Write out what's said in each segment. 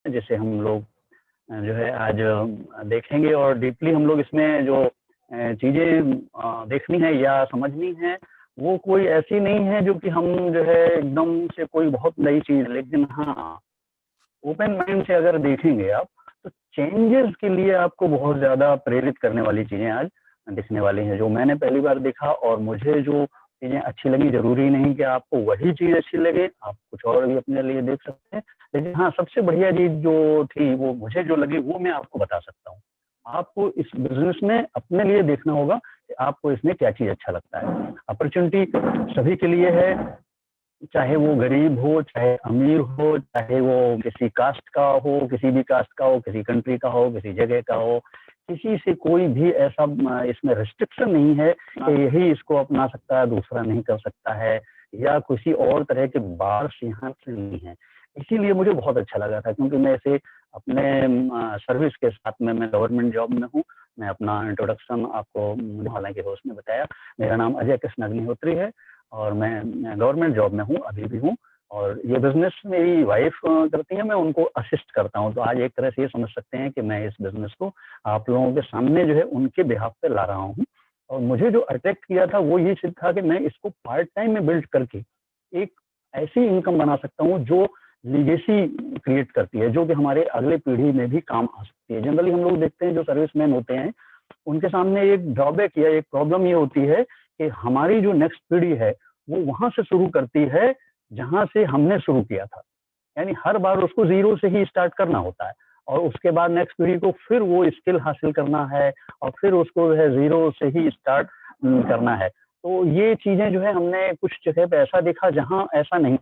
जिसे हम लोग जो है आज देखेंगे और डीपली हम लोग इसमें जो चीज़ें देखनी है या समझनी है, वो कोई ऐसी नहीं है जो कि हम जो है एकदम से कोई बहुत नई चीज़, लेकिन हाँ, ओपन माइंड से अगर देखेंगे आप, तो चेंजेस के लिए आपको बहुत ज़्यादा प्रेरित करने वाली चीज़ें आज दिखने वाली हैं। जो मैंने पहली बार देखा और मुझे जो चीज़ें अच्छी लगी, ज़रूरी नहीं कि आपको वही चीज़ अच्छी लगे, आप कुछ और भी अपने लिए देख सकते हैं। लेकिन हाँ, सबसे बढ़िया चीज़ जो थी, वो मुझे जो लगी, वो मैं आपको बता सकता हूँ। आपको इस बिज़नेस में अपने लिए देखना होगा कि आपको इसमें क्या चीज़ अच्छा लगता है। अपॉर्च्युनिटी सभी के लिए है, चाहे वो गरीब हो, चाहे अमीर हो, चाहे वो किसी कास्ट का हो, किसी भी कास्ट का हो, किसी कंट्री का हो, किसी जगह का हो, किसी से कोई भी ऐसा इसमें रिस्ट्रिक्शन नहीं है कि यही इसको अपना सकता है, दूसरा नहीं कर सकता है, या किसी और तरह के बार्स यहाँ से नहीं है। इसीलिए मुझे बहुत अच्छा लगा था, क्योंकि मैं इसे अपने सर्विस के साथ में, मैं गवर्नमेंट जॉब में हूँ। मैं अपना इंट्रोडक्शन आपको हालांकि होस्ट ने बताया, मेरा नाम अजय कृष्ण अग्निहोत्री है और मैं गवर्नमेंट जॉब में हूँ, अभी भी हूँ। और ये बिजनेस मेरी वाइफ करती है, मैं उनको असिस्ट करता हूँ। तो आज एक तरह से ये समझ सकते हैं कि मैं इस बिजनेस को आप लोगों के सामने जो है उनके बिहाफ पे ला रहा हूँ। और मुझे जो अट्रैक्ट किया था वो ये चीज था कि मैं इसको पार्ट टाइम में बिल्ड करके एक ऐसी इनकम बना सकता हूँ जो लीगेसी क्रिएट करती है, जो कि हमारे अगले पीढ़ी में भी काम आ सकती है। जनरली हम लोग देखते हैं जो सर्विसमैन होते हैं, उनके सामने एक ड्रॉबैक या एक प्रॉब्लम ये होती है कि हमारी जो नेक्स्ट पीढ़ी है वो वहां से शुरू करती है जहां से हमने शुरू किया था। यानी हर बार उसको जीरो से ही स्टार्ट करना होता है, और उसके बाद नेक्स्ट पीढ़ी को फिर वो स्किल हासिल करना है और फिर उसको जो है जीरो से ही स्टार्ट करना है। तो ये चीजें जो है हमने कुछ जगह पे ऐसा देखा जहां ऐसा नहीं।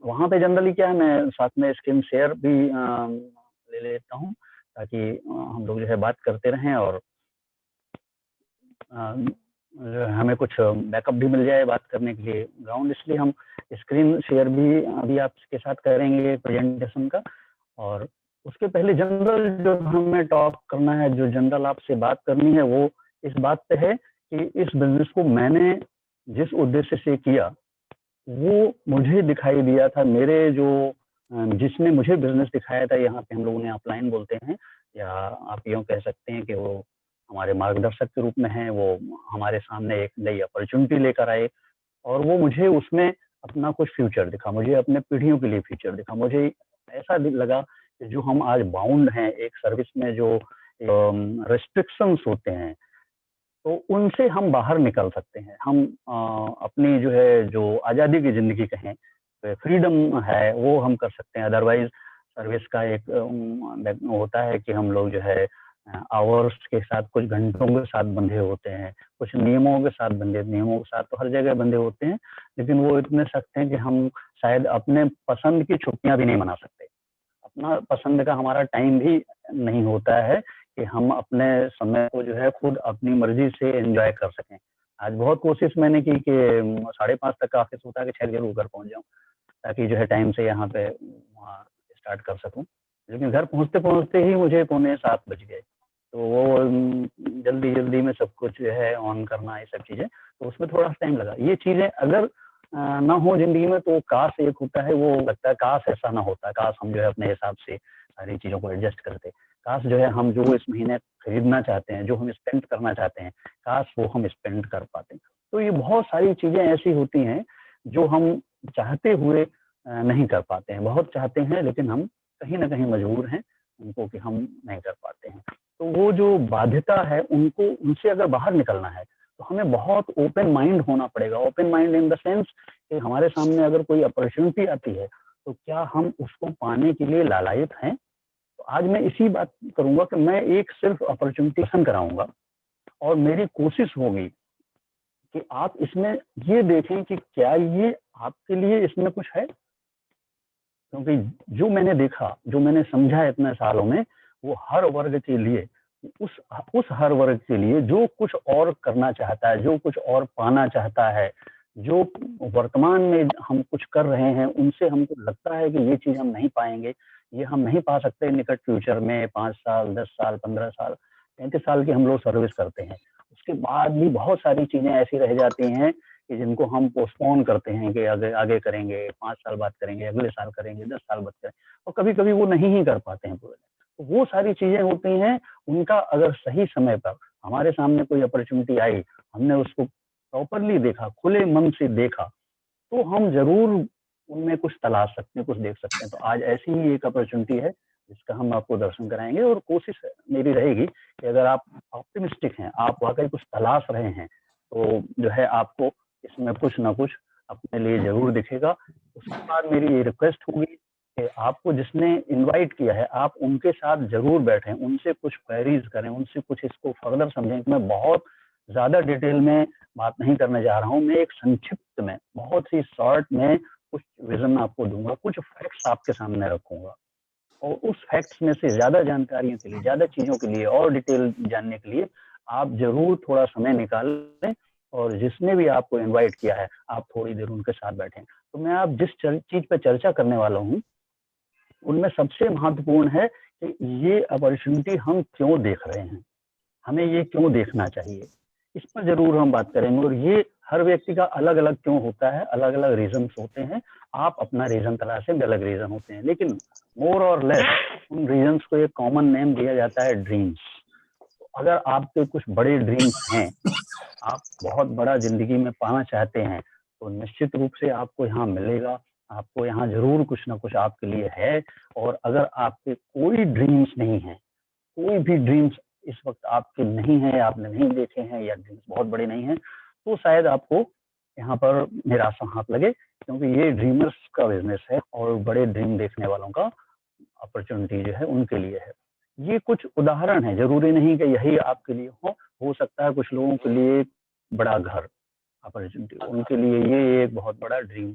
वहां पे जनरली क्या है, मैं साथ में स्क्रीन शेयर भी ले लेता हूँ, ताकि हम लोग जो है बात करते रहें और हमें कुछ बैकअप भी मिल जाए बात करने के लिए ग्राउंड। इसलिए हम स्क्रीन शेयर भी अभी आपके साथ करेंगे प्रेजेंटेशन का। और उसके पहले जनरल जो हमें टॉक करना है, जो जनरल आपसे बात करनी है, वो इस बात पे है कि इस बिजनेस को मैंने जिस उद्देश्य से किया, वो मुझे दिखाई दिया था। मेरे जो जिसने मुझे बिजनेस दिखाया था, यहाँ पे हम लोगों ने अपलाइन बोलते हैं, या आप यूँ कह सकते हैं कि वो हमारे मार्गदर्शक के रूप में हैं। वो हमारे सामने एक नई अपॉर्चुनिटी लेकर आए और वो मुझे उसमें अपना कुछ फ्यूचर दिखा, मुझे अपने पीढ़ियों के लिए फ्यूचर दिखा। मुझे ऐसा लगा कि जो हम आज बाउंड हैं एक सर्विस में, जो रिस्ट्रिक्शंस होते हैं, तो उनसे हम बाहर निकल सकते हैं। हम अपनी जो है, जो आज़ादी की ज़िंदगी कहें, फ्रीडम है, वो हम कर सकते हैं। अदरवाइज सर्विस का एक होता है कि हम लोग जो है आवर्स के साथ, कुछ घंटों के साथ बंधे होते हैं, कुछ नियमों के साथ बंधे, नियमों के साथ तो हर जगह बंधे होते हैं, लेकिन वो इतने सख्त हैं कि हम शायद अपने पसंद की छुट्टियां भी नहीं मना सकते। अपना पसंद का हमारा टाइम भी नहीं होता है कि हम अपने समय को जो है खुद अपनी मर्जी से एंजॉय कर सकें। आज बहुत कोशिश मैंने की कि 5:30 तक का ऑफिस होता है कि 6 जरूर घर पहुंच जाऊं, ताकि जो है टाइम से यहाँ पे वहाँ स्टार्ट कर सकूं। लेकिन घर पहुंचते पहुंचते ही मुझे 6:45 बज गए। तो वो जल्दी जल्दी में सब कुछ जो है ऑन करना, ये सब चीजें, तो उसमें थोड़ा सा टाइम लगा। ये चीजें अगर ना हो जिंदगी में, तो काश एक होता है, वो लगता है काश ऐसा ना होता, काश हम जो है अपने हिसाब से सारी चीजों को एडजस्ट करते, काश जो है हम जो इस महीने खरीदना चाहते हैं, जो हम स्पेंड करना चाहते हैं, काश वो हम स्पेंड कर पाते। तो ये बहुत सारी चीजें ऐसी होती हैं जो हम चाहते हुए नहीं कर पाते हैं। बहुत चाहते हैं लेकिन हम कहीं ना कहीं मजबूर हैं उनको, कि हम नहीं कर पाते हैं। तो वो जो बाध्यता है, उनको, उनसे अगर बाहर निकलना है, तो हमें बहुत ओपन माइंड होना पड़ेगा। Open mind in the sense कि हमारे सामने अगर कोई अपॉर्चुनिटी आती है, तो क्या हम उसको पाने के लिए लालायित हैं। तो आज मैं इसी बात करूंगा कि मैं एक सिर्फ अपॉर्चुनिटी कराऊंगा, और मेरी कोशिश होगी कि आप इसमें ये देखें कि क्या ये आपके लिए इसमें कुछ है। क्योंकि जो मैंने देखा, जो मैंने समझा इतने सालों में, वो हर वर्ग के लिए, उस हर वर्ग के लिए जो कुछ और करना चाहता है, जो कुछ और पाना चाहता है, जो वर्तमान में हम कुछ कर रहे हैं, उनसे हमको लगता है कि ये चीज हम नहीं पाएंगे, ये हम नहीं पा सकते निकट फ्यूचर में, 5 साल, 10 साल, 15 साल, 35 साल की हम लोग सर्विस करते हैं, उसके बाद भी बहुत सारी चीजें ऐसी रह जाती हैं कि जिनको हम पोस्टपोन करते हैं कि आगे आगे करेंगे, 5 साल बाद करेंगे, अगले साल करेंगे, 10 साल बाद करेंगे, और कभी-कभी वो नहीं ही कर पाते हैं पूरे। तो वो सारी चीज़ें होती हैं, उनका अगर सही समय पर हमारे सामने कोई अपॉर्च्युनिटी आई, हमने उसको प्रॉपरली देखा, खुले मन से देखा, तो हम ज़रूर उनमें कुछ तलाश सकते हैं, कुछ देख सकते हैं। तो आज ऐसी ही एक अपॉर्च्युनिटी है, जिसका हम आपको दर्शन कराएँगे, और कोशिश मेरी रहेगी कि अगर आप ऑप्टिमिस्टिक हैं, आप वाक़ई कुछ तलाश रहे हैं, तो जो है आपको इसमें कुछ ना कुछ अपने लिए ज़रूर दिखेगा। उसके बाद मेरी ये रिक्वेस्ट होगी कि आपको जिसने इनवाइट किया है, आप उनके साथ ज़रूर बैठें, उनसे कुछ क्वेरीज़ करें, उनसे कुछ इसको फर्दर समझें। मैं बहुत ज़्यादा डिटेल में बात नहीं करने जा रहा हूँ, मैं एक संक्षिप्त में, बहुत ही शॉर्ट में कुछ विज़न आपको दूँगा, कुछ फैक्ट्स आपके सामने रखूँगा, और उस फैक्ट्स में से ज़्यादा जानकारियों के लिए, ज़्यादा चीज़ों के लिए और डिटेल जानने के लिए आप ज़रूर थोड़ा समय निकालें, और जिसने भी आपको इनवाइट किया है, आप थोड़ी देर उनके साथ बैठें। तो मैं आप जिस चीज़ पे चर्चा करने वाला हूँ, उनमें सबसे महत्वपूर्ण है कि ये अपॉर्च्युनिटी हम क्यों देख रहे हैं? हमें ये क्यों देखना चाहिए? इस पर ज़रूर हम बात करेंगे, और ये हर व्यक्ति का अलग-अलग क्यों होता है, अलग-अलग रीज़न्स होते हैं। आप अपना रीज़न तलाशें, अलग रीज़न होते हैं, लेकिन मोर और लेस उन रीज़न्स को एक कॉमन नेम दिया जाता है, ड्रीम्स। तो अगर आपके कुछ बड़े ड्रीम्स हैं, आप बहुत बड़ा ज़िंदगी में पाना चाहते हैं, तो निश्चित रूप से आपको यहाँ मिलेगा, आपको यहाँ ज़रूर कुछ ना कुछ आपके लिए है। और अगर आपके कोई ड्रीम्स नहीं हैं, कोई भी ड्रीम्स इस वक़्त आपके नहीं हैं, आपने नहीं देखे हैं, या ड्रीम्स बहुत बड़े नहीं हैं, तो शायद आपको यहाँ पर निराशा हाथ लगे, क्योंकि ये ड्रीमर्स का बिज़नेस है, और बड़े ड्रीम देखने वालों का अपॉर्च्युनिटी जो है उनके लिए है। ये कुछ उदाहरण हैं, ज़रूरी नहीं कि यही आपके लिए हो सकता है कुछ लोगों के लिए बड़ा घर अपॉर्च्युनिटी, उनके लिए ये एक बहुत बड़ा ड्रीम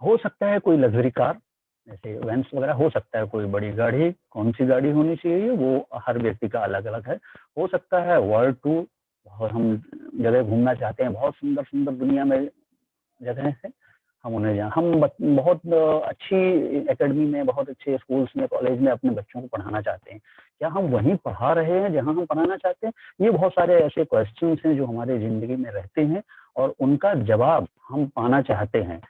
हो सकता है कोई लग्ज़री कार, जैसे वेन्स वगैरह, हो सकता है कोई बड़ी गाड़ी, कौन-सी गाड़ी होनी चाहिए वो हर व्यक्ति का अलग-अलग है। हो सकता है वर्ल्ड टूर, और हम जगह घूमना चाहते हैं, बहुत सुंदर-सुंदर दुनिया में जगह है, हम उन्हें हम बहुत अच्छी एकेडमी में, बहुत अच्छे स्कूल्स में, कॉलेज में अपने बच्चों को पढ़ाना चाहते हैं। क्या हम वहीं पढ़ा रहे हैं जहाँ हम पढ़ाना चाहते हैं? ये बहुत सारे ऐसे क्वेश्चन्स हैं जो हमारी ज़िंदगी में रहते हैं, और उनका जवाब हम पाना चाहते हैं।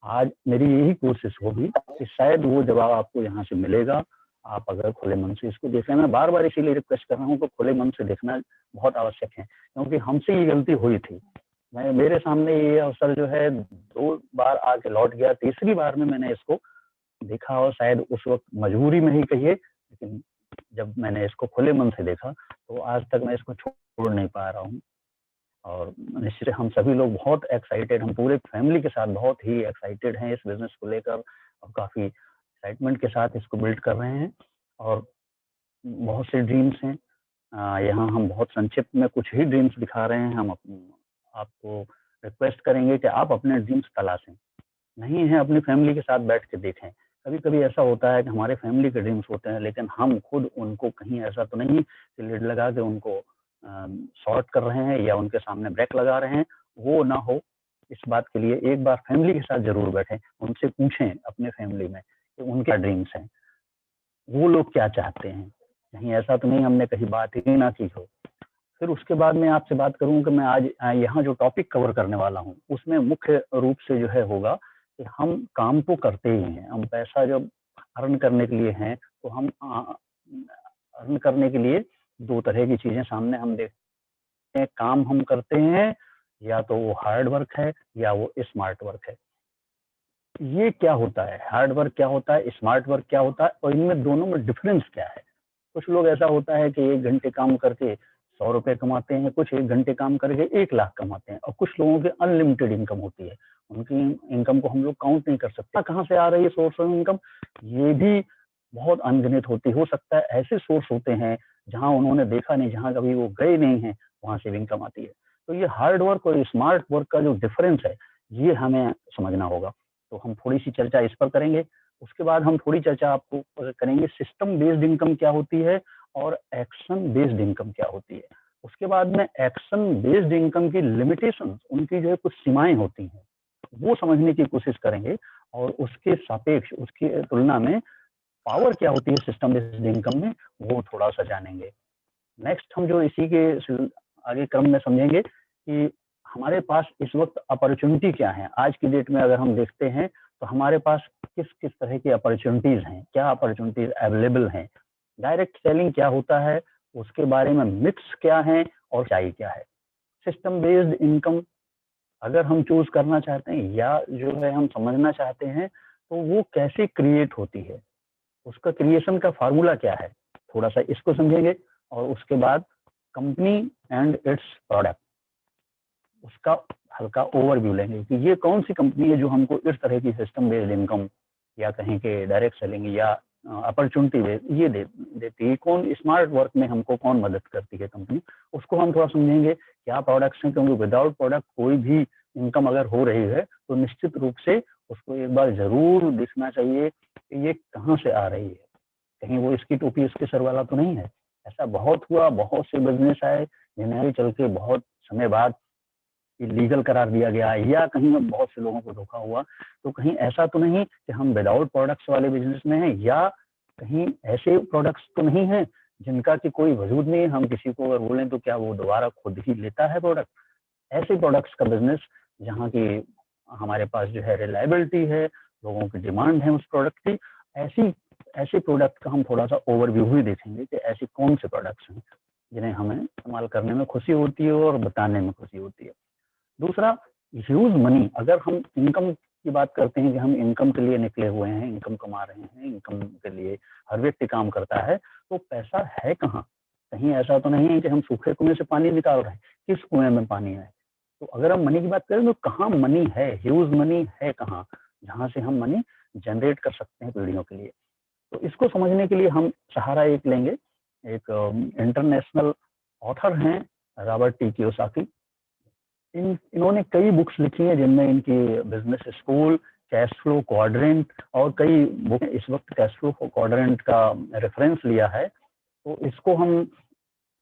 आज मेरी यही कोशिश होगी कि शायद वो जवाब आपको यहाँ से मिलेगा, आप अगर खुले मन से इसको देखें। मैं बार-बार इसीलिए रिक्वेस्ट कर रहा हूँ कि खुले मन से देखना बहुत आवश्यक है, क्योंकि हमसे ये गलती हुई थी। मेरे सामने ये अवसर जो है 2 बार आके लौट गया, तीसरी बार में मैंने इसको देखा, और शायद उस वक़्त मजबूरी में ही कहिए, लेकिन जब मैंने इसको खुले मन से देखा, तो आज तक मैं इसको छोड़ नहीं पा रहा हूँ। और निश्चित हम सभी लोग बहुत एक्साइटेड, हम पूरे फैमिली के साथ बहुत ही एक्साइटेड हैं इस बिज़नेस को लेकर, और काफ़ी एक्साइटमेंट के साथ इसको बिल्ड कर रहे हैं, और बहुत से ड्रीम्स हैं। यहाँ हम बहुत संक्षिप्त में कुछ ही ड्रीम्स दिखा रहे हैं। हम आपको रिक्वेस्ट करेंगे कि आप अपने ड्रीम्स तलाशें। नहीं है, अपनी फैमिली के साथ बैठ के देखें। कभी-कभी ऐसा होता है कि हमारे फैमिली के ड्रीम्स होते हैं, लेकिन हम खुद उनको कहीं ऐसा तो नहीं कि लिड लगा के उनको सॉर्ट कर रहे हैं, या उनके सामने ब्रेक लगा रहे हैं, वो ना हो। इस बात के लिए एक बार फैमिली के साथ ज़रूर बैठें, उनसे पूछें अपने फैमिली में कि उनके क्या ड्रीम्स हैं, वो लोग क्या चाहते हैं। कहीं ऐसा तो नहीं हमने कहीं बात ही ना की हो। फिर उसके बाद मैं आपसे बात करूँ कि मैं आज यहाँ जो टॉपिक कवर करने वाला हूँ, उसमें मुख्य रूप से जो है होगा कि हम काम तो करते ही हैं, हम पैसा जब अर्न करने के लिए हैं, तो हम अर्न करने के लिए 2 तरह की चीज़ें सामने हम देखते हैं, काम हम करते हैं, या तो वो हार्ड वर्क है, या वो स्मार्ट वर्क है। ये क्या होता है? हार्ड वर्क क्या होता है? स्मार्ट वर्क क्या होता है? और इनमें दोनों में डिफरेंस क्या है? कुछ लोग ऐसा होता है कि 1 घंटे काम करके ₹100 कमाते हैं, कुछ 1 घंटे काम करके 1 लाख कमाते हैं, और कुछ लोगों की अनलिमिटेड इनकम होती है। उनकी इनकम को हम लोग काउंट नहीं कर सकते। कहाँ से आ रही है सोर्स ऑफ इनकम? ये भी बहुत अनगिनत होती हो सकता है ऐसे सोर्स होते हैं, जहाँ उन्होंने देखा नहीं, जहाँ कभी वो गए नहीं हैं, वहाँ से भी इनकम आती है। तो ये हार्ड वर्क और स्मार्ट वर्क का जो डिफरेंस है, ये हमें समझना होगा। तो हम थोड़ी-सी चर्चा इस पर करेंगे। उसके बाद हम थोड़ी चर्चा आपको करेंगे सिस्टम बेस्ड इनकम क्या होती है, और एक्शन बेस्ड इनकम क्या होती है। उसके बाद में एक्शन बेस्ड इनकम की लिमिटेशंस, उनकी जो है कुछ सीमाएँ होती हैं, वो समझने की कोशिश करेंगे, और उसके सापेक्ष, उसकी तुलना में पावर क्या होती है सिस्टम बेस्ड इनकम में, वो थोड़ा-सा जानेंगे। नेक्स्ट हम जो इसी के आगे क्रम में समझेंगे कि हमारे पास इस वक्त अपॉर्चुनिटी क्या है, आज की डेट में अगर हम देखते हैं तो हमारे पास किस किस तरह की अपॉर्चुनिटीज हैं, क्या अपॉर्चुनिटीज अवेलेबल हैं, डायरेक्ट सेलिंग क्या होता है, उसके बारे में मिथ्स क्या है और सच्चाई क्या है, सिस्टम बेस्ड इनकम अगर हम चूज करना चाहते हैं या जो है हम समझना चाहते हैं तो वो कैसे क्रिएट होती है, उसका क्रिएशन का फार्मूला क्या है, थोड़ा सा इसको समझेंगे। और उसके बाद कंपनी एंड इट्स प्रोडक्ट, उसका हल्का ओवरव्यू लेंगे कि ये कौन सी कंपनी है जो हमको इस तरह की सिस्टम बेस्ड इनकम या कहीं के डायरेक्ट सेलिंग या अपॉर्चुनिटी ये देती है, कौन स्मार्ट वर्क में हमको कौन मदद करती है कंपनी, उसको हम थोड़ा समझेंगे क्या प्रोडक्ट्स हैं, क्योंकि विदाउट प्रोडक्ट कोई भी इनकम अगर हो रही है तो निश्चित रूप से उसको एक बार जरूर देखना चाहिए कि ये कहाँ से आ रही है, कहीं वो इसकी टोपी इसके सर वाला तो नहीं है। ऐसा बहुत हुआ, बहुत से बिजनेस आए जिन्हें चल के बहुत समय बाद लीगल करार दिया गया या कहीं बहुत से लोगों को धोखा हुआ, तो कहीं ऐसा तो नहीं कि हम विदाउट प्रोडक्ट्स वाले बिजनेस में हैं या कहीं ऐसे प्रोडक्ट्स तो नहीं है जिनका कि कोई वजूद नहीं है, हम किसी को अगर बोलें तो क्या वो दोबारा खुद ही लेता है प्रोडक्ट, ऐसे प्रोडक्ट्स का बिजनेस जहाँ की हमारे पास जो है रिलायबिलिटी है, लोगों की डिमांड है उस प्रोडक्ट की, ऐसी ऐसे प्रोडक्ट का हम थोड़ा सा ओवरव्यू भी देखेंगे कि ऐसे कौन से प्रोडक्ट्स हैं जिन्हें हमें इस्तेमाल करने में खुशी होती है और बताने में खुशी होती है। दूसरा, ह्यूज मनी, अगर हम इनकम की बात करते हैं कि हम इनकम के लिए निकले हुए हैं, इनकम कमा रहे हैं, इनकम के लिए हर व्यक्ति काम करता है, तो पैसा है कहाँ, कहीं ऐसा तो नहीं है कि हम सूखे कुएं से पानी निकाल रहे हैं, किस कुएं में पानी है। तो अगर हम मनी की बात करें तो कहाँ मनी है, ह्यूज मनी है कहाँ, जहाँ से हम मनी जनरेट कर सकते हैं पीढ़ियों के लिए। तो इसको समझने के लिए हम सहारा एक लेंगे, एक इंटरनेशनल ऑथर हैं रॉबर्ट टी कियोसाकी। इन्होंने कई बुक्स लिखी हैं जिनमें इनकी business school, cash flow quadrant और कई बुक इस वक्त कैश फ्लो क्वाड्रेंट का रेफरेंस लिया है। तो इसको हम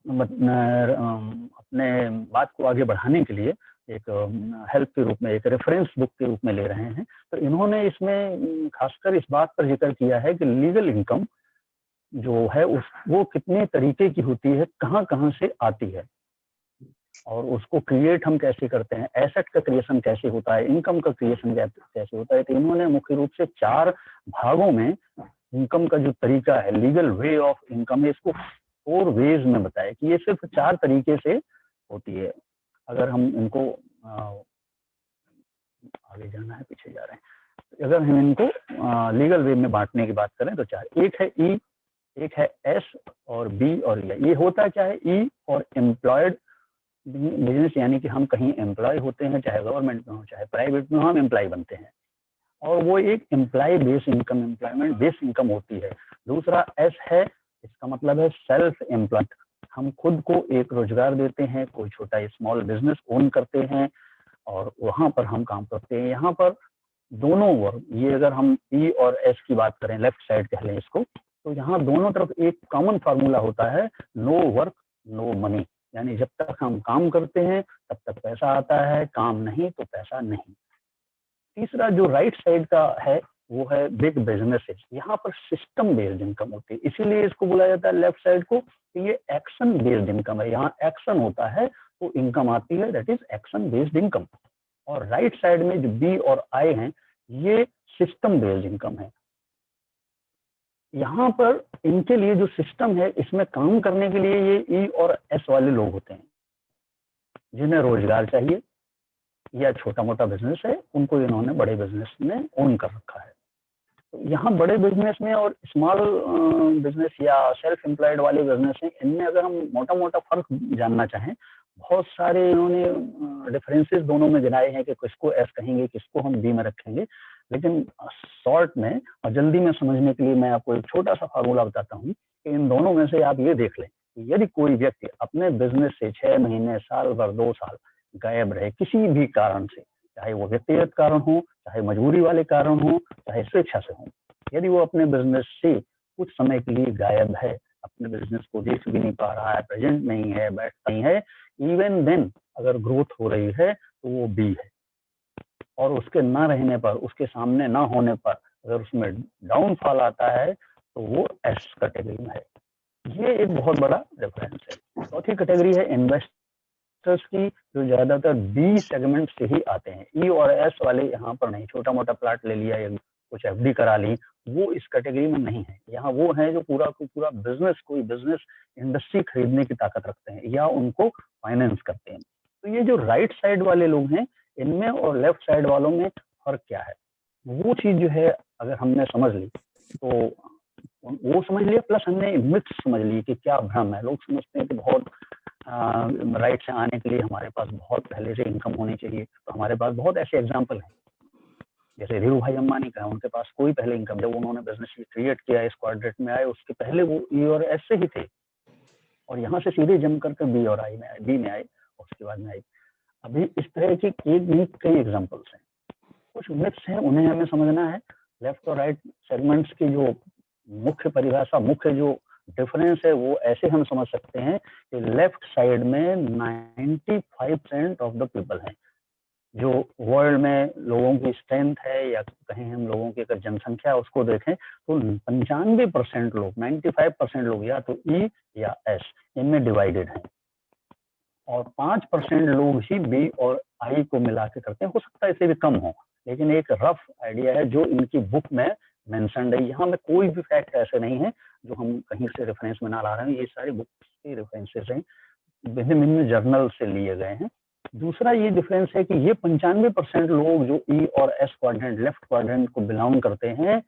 अपने बात को आगे बढ़ाने के लिए एक हेल्प के रूप में, एक रेफरेंस बुक के रूप में ले रहे हैं। तो इन्होंने इसमें खासकर इस बात पर जिक्र किया है कि लीगल इनकम जो है वो कितने तरीके की होती है, कहाँ कहाँ से आती है और उसको क्रिएट हम कैसे करते हैं, एसेट का क्रिएशन कैसे होता है, इनकम का क्रिएशन कैसे होता है। तो इन्होंने मुख्य रूप से 4 भागों में इनकम का जो तरीका है, लीगल वे ऑफ इनकम है, इसको 4 वेज में बताया कि ये सिर्फ 4 तरीके से होती है। अगर हम इनको आगे जाना है, पीछे जा रहे हैं, अगर हम इनको लीगल वे में बांटने की बात करें तो 4, एक है ई, एक है एस और बी और ये होता क्या है, ई और एम्प्लॉयड बिजनेस, यानी कि हम कहीं एम्प्लॉय होते हैं, चाहे गवर्नमेंट में हो चाहे प्राइवेट में हो, हम एम्प्लॉय बनते हैं और वो एक employ base income, employment base income होती है। दूसरा एस है, इसका मतलब है सेल्फ एम्प्लॉयड, हम खुद को एक रोजगार देते हैं, कोई छोटा स्मॉल बिजनेस ओन करते हैं और वहां पर हम काम करते हैं। यहाँ पर दोनों वर्ग, ये अगर हम ई और एस की बात करें, लेफ्ट साइड कह लें इसको, तो यहाँ दोनों तरफ एक कॉमन फार्मूला होता है, नो वर्क नो मनी, यानी जब तक हम काम करते हैं तब तक पैसा आता है, काम नहीं तो पैसा नहीं। तीसरा जो राइट साइड का है वो है बिग बिजनेसेस, यहाँ पर सिस्टम बेस्ड इनकम होती है, इसीलिए इसको बोला जाता है लेफ्ट साइड को कि ये एक्शन बेस्ड इनकम है, यहाँ एक्शन होता है तो इनकम आती है, that is action based income. और राइट साइड में जो बी और आई हैं ये सिस्टम बेस्ड इनकम है। यहाँ पर इनके लिए जो सिस्टम है इसमें काम करने के लिए ये ई और एस वाले लोग होते हैं जिन्हें रोजगार चाहिए या छोटा मोटा बिजनेस है, उनको इन्होंने बड़े बिजनेस में ओन कर रखा है। तो यहाँ बड़े बिजनेस में और स्मॉल बिजनेस या सेल्फ एम्प्लॉयड वाले बिजनेस हैं, इनमें अगर हम मोटा मोटा फर्क जानना चाहें, बहुत सारे इन्होंने डिफरेंसेस दोनों में गिनाए हैं कि किसको एस कहेंगे, किसको हम बी में रखेंगे, लेकिन शॉर्ट में और जल्दी में समझने के लिए मैं आपको एक छोटा सा फार्मूला बताता हूँ कि इन दोनों में से आप ये देख लें कि यदि कोई व्यक्ति अपने बिजनेस से 6 महीने, साल भर, 2 साल गायब रहे किसी भी कारण से, चाहे वो व्यक्तिगत कारण हो, चाहे मजबूरी वाले कारण हो, चाहे स्वेच्छा से हो, यदि वो अपने बिजनेस से कुछ समय के लिए गायब है, अपने बिजनेस को देख भी नहीं पा रहा है, प्रेजेंट नहीं है, बैठता नहीं है, इवन देन अगर ग्रोथ हो रही है तो वो बी है। और उसके ना रहने पर, उसके सामने ना होने पर अगर उसमें डाउनफॉल आता है तो वो एस कैटेगरी में है। ये एक बहुत बड़ा डिफरेंस है। चौथी कैटेगरी है इन्वेस्ट की जो ज्यादातर बी सेगमेंट से ही आते हैं, ई और एस वाले यहाँ पर नहीं। छोटा मोटा प्लाट ले लिया या कुछ एफडी करा ली, वो इस कैटेगरी में नहीं है। यहाँ वो है जो पूरा को पूरा बिजनेस, कोई बिजनेस इंडस्ट्री खरीदने की ताकत रखते हैं या उनको फाइनेंस करते हैं। तो ये जो राइट साइड वाले लोग हैं, इनमें और लेफ्ट साइड वालों में फर्क क्या है, वो चीज जो है अगर हमने समझ ली तो वो समझ लिया, प्लस हमने मिथ्स समझ ली कि क्या भ्रम है। लोग समझते हैं कि बहुत राइट से आने के लिए हमारे पास बहुत पहले से इनकम होनी चाहिए। तो हमारे पास बहुत ऐसे एग्जाम्पल हैं, जैसे धीरू भाई अंबानी का है, उनके पास कोई पहले इनकम, जब उन्होंने बिजनेस क्रिएट किया, इस क्वाड्रेट में आए, उसके पहले वो ई और एस से ही थे, और यहाँ से सीधे जम करके बी और आई में आए, बी में आए, उसके बाद में आई। अभी इस तरह की एक नहीं कई एग्जाम्पल्स हैं। कुछ मिथ्स हैं, उन्हें हमें समझना है। लेफ्ट और राइट सेगमेंट्स की जो मुख्य परिभाषा, मुख्य जो डिफरेंस है, वो ऐसे हम समझ सकते हैं कि लेफ्ट साइड में 95% ऑफ द पीपल हैं, जो वर्ल्ड में लोगों की स्ट्रेंथ है, या कहें हम लोगों की अगर जनसंख्या उसको देखें तो 95% लोग, 95% लोग या तो ई या एस इनमें डिवाइडेड हैं, और 5% लोग ही बी और आई को मिला के करते हैं। हो सकता है इससे भी कम हो, लेकिन एक रफ आइडिया है जो इनकी बुक में मेंशन्ड है। यहाँ में कोई भी फैक्ट ऐसे नहीं है जो हम कहीं से रेफरेंस में ना ला रहे हैं, ये सारी बुक्स की रेफरेंसेस हैं, भिन्न भिन्न जर्नल से लिए गए हैं। दूसरा ये डिफरेंस है कि ये 95% लोग जो ई और एस क्वाड्रेंट, लेफ्ट क्वाड्रेंट को बिलोंग करते हैं,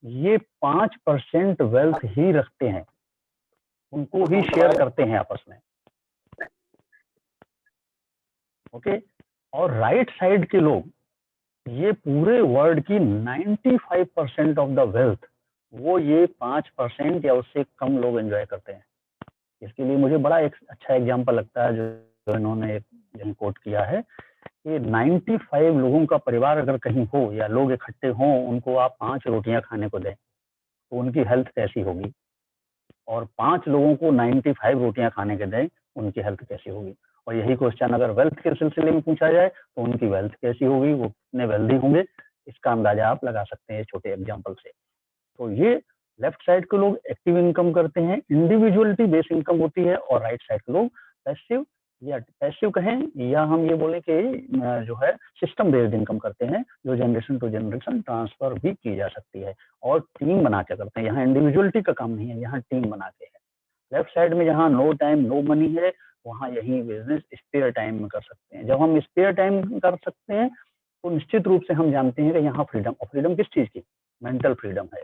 ये 5% वेल्थ ही रखते हैं, उनको ही शेयर करते हैं आपस में। ओके, और राइट साइड के लोग, ये पूरे वर्ल्ड की 95% ऑफ द वेल्थ वो ये 5% या उससे कम लोग एंजॉय करते हैं। इसके लिए मुझे बड़ा एक अच्छा एग्जांपल लगता है जो इन्होंने कोट किया है कि 95 लोगों का परिवार अगर कहीं हो या लोग इकट्ठे हों, उनको आप 5 रोटियां खाने को दें तो उनकी हेल्थ कैसी होगी, और 5 लोगों को 95 रोटियां खाने के दें, उनकी हेल्थ कैसी होगी। और यही क्वेश्चन अगर वेल्थ के सिलसिले में पूछा जाए तो उनकी वेल्थ कैसी होगी, वो कितने वेल्दी होंगे, इसका अंदाजा आप लगा सकते हैं छोटे एग्जाम्पल से। तो ये लेफ्ट साइड के लोग एक्टिव इनकम करते हैं, इंडिविजुअलिटी बेस्ड इनकम होती है, और राइट साइड के लोग पैसिव, या पैसिव कहें या हम ये बोले कि जो है सिस्टम बेस्ड इनकम करते हैं, जो जनरेशन टू जनरेशन ट्रांसफर भी की जा सकती है, और टीम बना के करते हैं। यहाँ इंडिविजुअलिटी का काम नहीं है, यहाँ टीम बना के है। लेफ्ट साइड में जहाँ नो टाइम नो मनी है, वहाँ यही बिजनेस स्पेयर टाइम में कर सकते हैं। जब हम स्पेयर टाइम कर सकते हैं तो निश्चित रूप से हम जानते हैं कि यहाँ फ्रीडम, और फ्रीडम किस चीज की, मेंटल फ्रीडम है,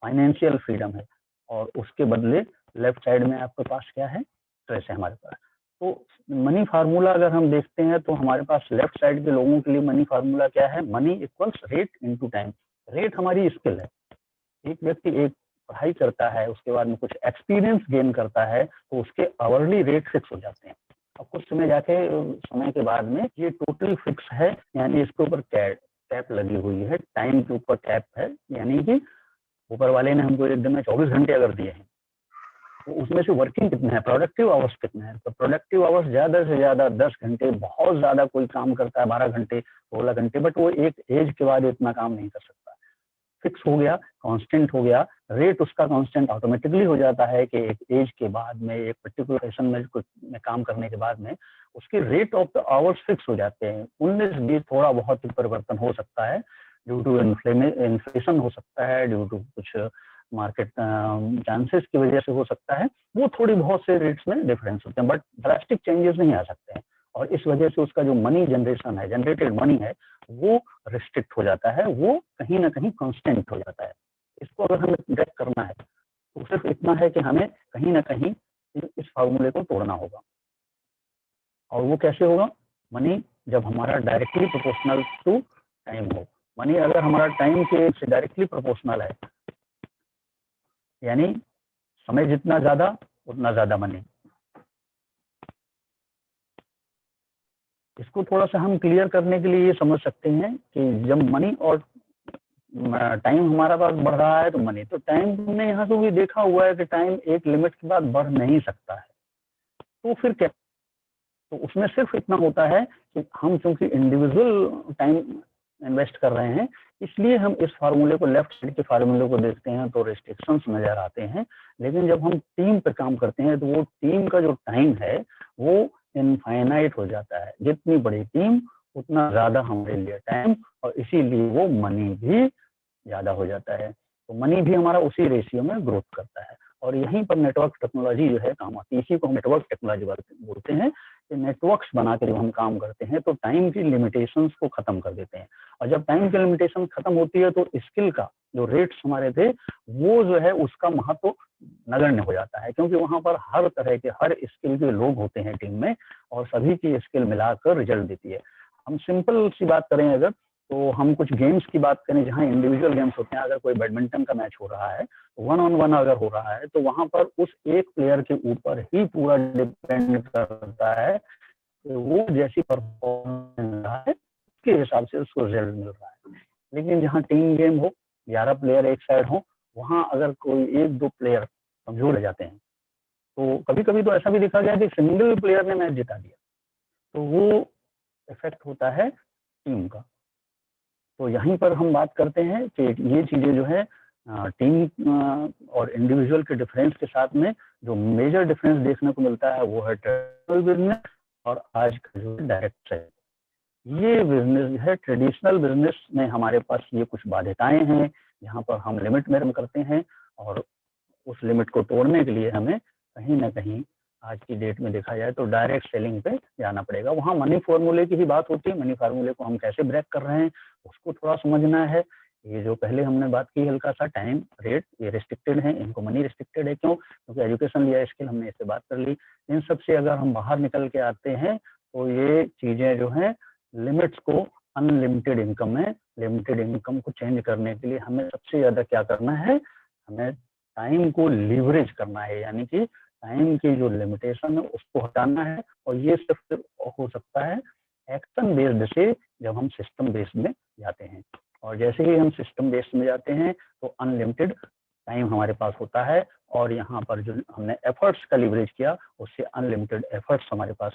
फाइनेंशियल फ्रीडम है, और उसके बदले लेफ्ट साइड में आपके पास क्या है, स्ट्रेस है हमारे पास। तो मनी फार्मूला अगर हम देखते हैं तो हमारे पास लेफ्ट साइड के लोगों के लिए मनी फार्मूला क्या है, money equals rate into time. Rate हमारी स्किल है, एक व्यक्ति एक पढ़ाई करता है, उसके बाद में कुछ एक्सपीरियंस गेन करता है, तो उसके आवरली रेट फिक्स हो जाते हैं। अब कुछ समय जाके समय के बाद में ये टोटली फिक्स है, यानी इसके ऊपर कैप लगी हुई है, टाइम के ऊपर कैप है, यानी कि ऊपर वाले ने हमको एक दिन में 24 घंटे अगर दिए हैं, तो उसमें से वर्किंग कितना है, प्रोडक्टिव आवर्स कितना है। तो प्रोडक्टिव आवर्स ज्यादा से ज्यादा 10 घंटे, बहुत ज्यादा कोई काम करता है 12 घंटे 16 घंटे, बट वो एक एज के बाद इतना काम नहीं कर सकता। फिक्स हो गया, कांस्टेंट हो गया, रेट उसका कांस्टेंट ऑटोमेटिकली हो जाता है कि एक एज के बाद में, एक पर्टिकुलर फैशन में काम करने के बाद में उसके rate of the hours fix हो जाते हैं। 19-20 थोड़ा बहुत परिवर्तन हो सकता है, ड्यू टू इन्फ्लेशन हो सकता है, ड्यू टू कुछ मार्केट चांसेस की वजह से हो सकता है, वो थोड़ी बहुत से रेट्स में डिफरेंस होते हैं, बट ड्रास्टिक चेंजेस नहीं आ सकते हैं। और इस वजह से उसका जो मनी जनरेशन है, जनरेटेड मनी है, वो रिस्ट्रिक्ट हो जाता है, वो कहीं ना कहीं कांस्टेंट हो जाता है। इसको अगर हमें ट्रैक करना है तो सिर्फ इतना है कि हमें कहीं ना कहीं इस फार्मूले को तोड़ना होगा। और वो कैसे होगा, मनी जब हमारा डायरेक्टली प्रोपोर्शनल टू टाइम हो। मनी अगर हमारा टाइम के से डायरेक्टली प्रोपोर्शनल है, यानी समय जितना ज्यादा उतना ज्यादा मनी। इसको थोड़ा सा हम क्लियर करने के लिए ये समझ सकते हैं कि जब मनी और टाइम हमारा पास बढ़ रहा है तो मनी, तो टाइम ने यहाँ से भी देखा हुआ है कि टाइम एक लिमिट के बाद बढ़ नहीं सकता है, तो फिर क्या, तो उसमें सिर्फ इतना होता है कि हम चूंकि इंडिविजुअल टाइम इन्वेस्ट कर रहे हैं, इसलिए हम इस फार्मूले को, लेफ्ट साइड के फार्मूले को देखते हैं तो रिस्ट्रिक्शंस नजर आते हैं। लेकिन जब हम टीम पे काम करते हैं तो वो टीम का जो टाइम है वो इनफाइनाइट हो जाता है। जितनी बड़ी टीम उतना ज़्यादा हमारे लिए टाइम, और इसीलिए वो मनी भी ज़्यादा हो जाता है। तो मनी भी हमारा उसी रेशियो में ग्रोथ करता है, और यहीं पर नेटवर्क टेक्नोलॉजी जो है काम आती है। इसी को हम नेटवर्क टेक्नोलॉजी बोलते हैं कि नेटवर्क्स बना के जब हम काम करते हैं तो टाइम की लिमिटेशंस को खत्म कर देते हैं, और जब टाइम की लिमिटेशन खत्म होती है तो स्किल का जो रेट्स हमारे थे वो जो है उसका महत्व नगण्य हो जाता है, क्योंकि वहां पर हर तरह के हर स्किल के लोग होते हैं टीम में, और सभी की स्किल मिलाकर रिजल्ट देती है। हम सिंपल सी बात करें अगर, तो हम कुछ गेम्स की बात करें जहां इंडिविजुअल गेम्स होते हैं, अगर कोई बैडमिंटन का मैच हो रहा है, वन ऑन वन अगर हो रहा है, तो वहां पर उस एक प्लेयर के ऊपर ही पूरा डिपेंड करता है कि वो जैसी परफॉर्मेंस मिल रहा है उसके हिसाब से उसको रिजल्ट मिल रहा है। लेकिन जहाँ टीम गेम हो, 11 प्लेयर एक साइड हो, वहां अगर कोई एक दो प्लेयर कमजोर रह जाते हैं, तो कभी कभी तो ऐसा भी देखा गया कि सिंगल प्लेयर ने मैच जिता दिया, तो वो इफेक्ट होता है टीम का। तो यहीं पर हम बात करते हैं कि ये चीज़ें जो है टीम और इंडिविजुअल के डिफरेंस के साथ में जो मेजर डिफरेंस देखने को मिलता है वो है ट्रेडिशनल बिजनेस और आज का जो डायरेक्ट है। ये बिजनेस है, ट्रेडिशनल बिजनेस में हमारे पास ये कुछ बाध्यताएं हैं जहाँ पर हम लिमिट में करते हैं, और उस लिमिट को तोड़ने के लिए हमें कहीं ना कहीं आज की डेट में देखा जाए तो डायरेक्ट सेलिंग पे जाना पड़ेगा। वहाँ मनी फॉर्मूले की ही बात होती है, मनी फार्मूले को हम कैसे ब्रेक कर रहे हैं उसको थोड़ा समझना है। ये जो पहले हमने बात की हल्का सा टाइम रेट, ये रिस्ट्रिक्टेड है, इनको मनी रिस्ट्रिक्टेड है, क्यों? क्योंकि एजुकेशन या स्किल हमने इससे बात कर ली। इन सब से अगर हम बाहर निकल के आते हैं तो ये चीज़ें जो हैं लिमिट्स को अनलिमिटेड इनकम में, लिमिटेड इनकम को चेंज करने के लिए हमें सबसे ज़्यादा क्या करना है, हमें टाइम को लीवरेज करना है, यानी कि टाइम की जो लिमिटेशन है उसको हटाना है। और ये सिर्फ हो सकता है एक्शन बेस्ड से जब हम सिस्टम बेस्ड में जाते हैं, और जैसे ही हम सिस्टम बेस्ड में जाते हैं तो अनलिमिटेड टाइम हमारे पास होता है, और यहाँ पर जो हमने एफर्ट्स का लीवरेज किया उससे अनलिमिटेड एफर्ट्स हमारे पास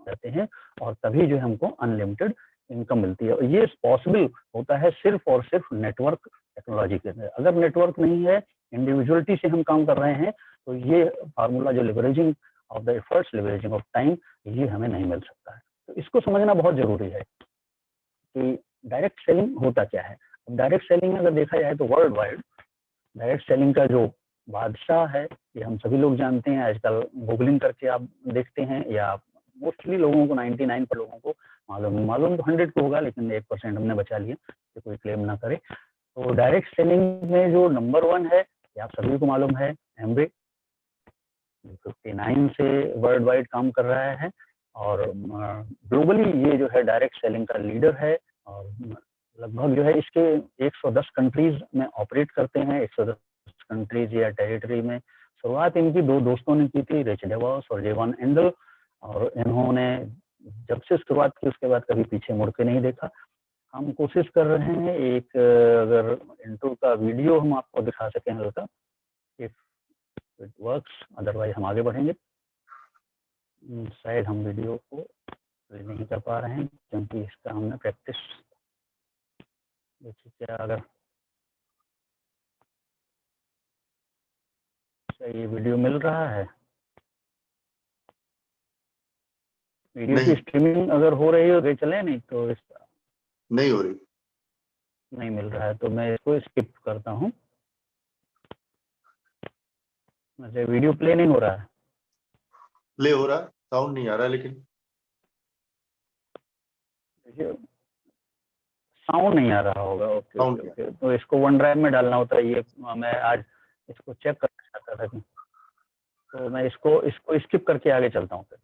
रहते हैं, और तभी जो हमको अनलिमिटेड इनकम मिलती है। और ये पॉसिबल होता है सिर्फ और सिर्फ नेटवर्क टेक्नोलॉजी के अंदर। अगर नेटवर्क नहीं है, इंडिविजुअलिटी से हम काम कर रहे हैं, तो ये फार्मूला जो leveraging of the efforts, leveraging of time, ये हमें नहीं मिल सकता है। तो इसको समझना बहुत जरूरी है कि डायरेक्ट सेलिंग होता क्या है। डायरेक्ट सेलिंग में अगर देखा जाए तो वर्ल्ड वाइड डायरेक्ट सेलिंग का जो बादशाह है ये हम सभी लोग जानते हैं। आजकल गूगलिंग करके आप देखते हैं, या मोस्टली लोगों को 99 पर लोगों को मालूम तो 100 को होगा, लेकिन 1% हमने बचा लिया कि कोई क्लेम ना करे। तो डायरेक्ट सेलिंग में जो नंबर 1 है ये आप सभी को मालूम है, एमवे 59 से वर्ल्ड वाइड काम कर रहा है, और ग्लोबली ये जो है डायरेक्ट सेलिंग का लीडर है, और लगभग जो है इसके 110 कंट्रीज में ऑपरेट करते हैं, 110 कंट्रीज या टेरिटरी में। शुरुआत इनकी दो दोस्तों ने की थी, रिच डेवॉस और जेवन एंडल, और इन्होंने जब से शुरुआत की उसके बाद कभी पीछे मुड़ के नहीं देखा। हम कोशिश कर रहे हैं एक अगर इंट्रो का वीडियो हम आपको दिखा सकें हल्का, इफ इट वर्क्स, अदरवाइज हम आगे बढ़ेंगे। शायद हम वीडियो को नहीं कर पा रहे हैं क्योंकि इसका हमने प्रैक्टिस देखिए क्या, अगर ये वीडियो मिल रहा है, वीडियो की स्ट्रीमिंग अगर हो रही हो तो चले, नहीं तो इसका नहीं हो रही, नहीं मिल रहा है तो मैं इसको स्किप करता हूँ। वैसे वीडियो प्ले नहीं हो रहा है, प्ले हो रहा है, साउंड नहीं आ रहा, लेकिन देखिए साउंड नहीं आ रहा होगा। ओके ओके ओके, तो इसको वन ड्राइव में डालना होता है। ये मैं आज इसको चेक करना चाहता था कि, तो मैं इसको स्किप करके आगे चलता हूँ फिर।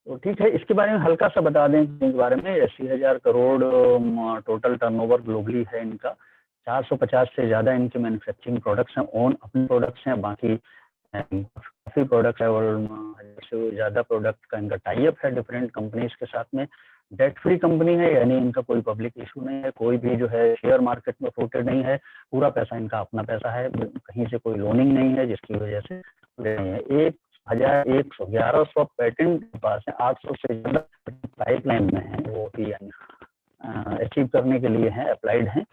तो ठीक है, इसके बारे में हल्का सा बता दें इनके बारे में। 80,000 करोड़ टोटल टर्नओवर ग्लोबली है इनका। 450 से ज़्यादा इनके मैन्युफैक्चरिंग प्रोडक्ट्स हैं, ओन अपने प्रोडक्ट्स हैं, बाकी काफ़ी प्रोडक्ट है, और 1000 से ज़्यादा प्रोडक्ट का इनका टाई अप है डिफरेंट कंपनीज के साथ में। डेट फ्री कंपनी है, यानी इनका कोई पब्लिक इशू नहीं है, कोई भी जो है शेयर मार्केट में फ्लोटेड नहीं है, पूरा पैसा इनका अपना पैसा है, कहीं से कोई लोनिंग नहीं है जिसकी वजह से नहीं है। 1100 पैटेंट के पास है, 800 से ज़्यादा पाइपलाइन में है, वो भी अचीव करने के लिए हैं, अप्लाइड हैं।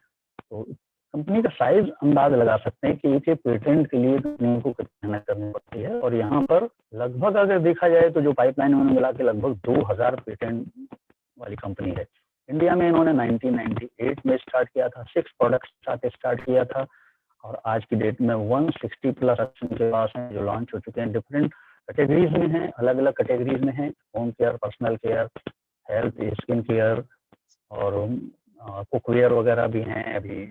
तो कंपनी का साइज अंदाज लगा सकते हैं कि एक पेटेंट के लिए कंपनी को कितनी मेहनत करनी पड़ती है। और यहाँ पर लगभग अगर देखा जाए तो जो पाइपलाइन में मिला के लगभग 2000 पेटेंट वाली कंपनी है। इंडिया में इन्होंने 1998 में स्टार्ट किया था, 6 प्रोडक्ट्स साथ स्टार्ट किया था और आज की डेट में 160 प्लस के पास हैं जो लॉन्च हो चुके हैं। डिफरेंट कैटेगरीज में हैं, अलग अलग कैटेगरीज में हैं, home care, personal care, health, skin care और कुकवेयर वगैरह भी हैं। अभी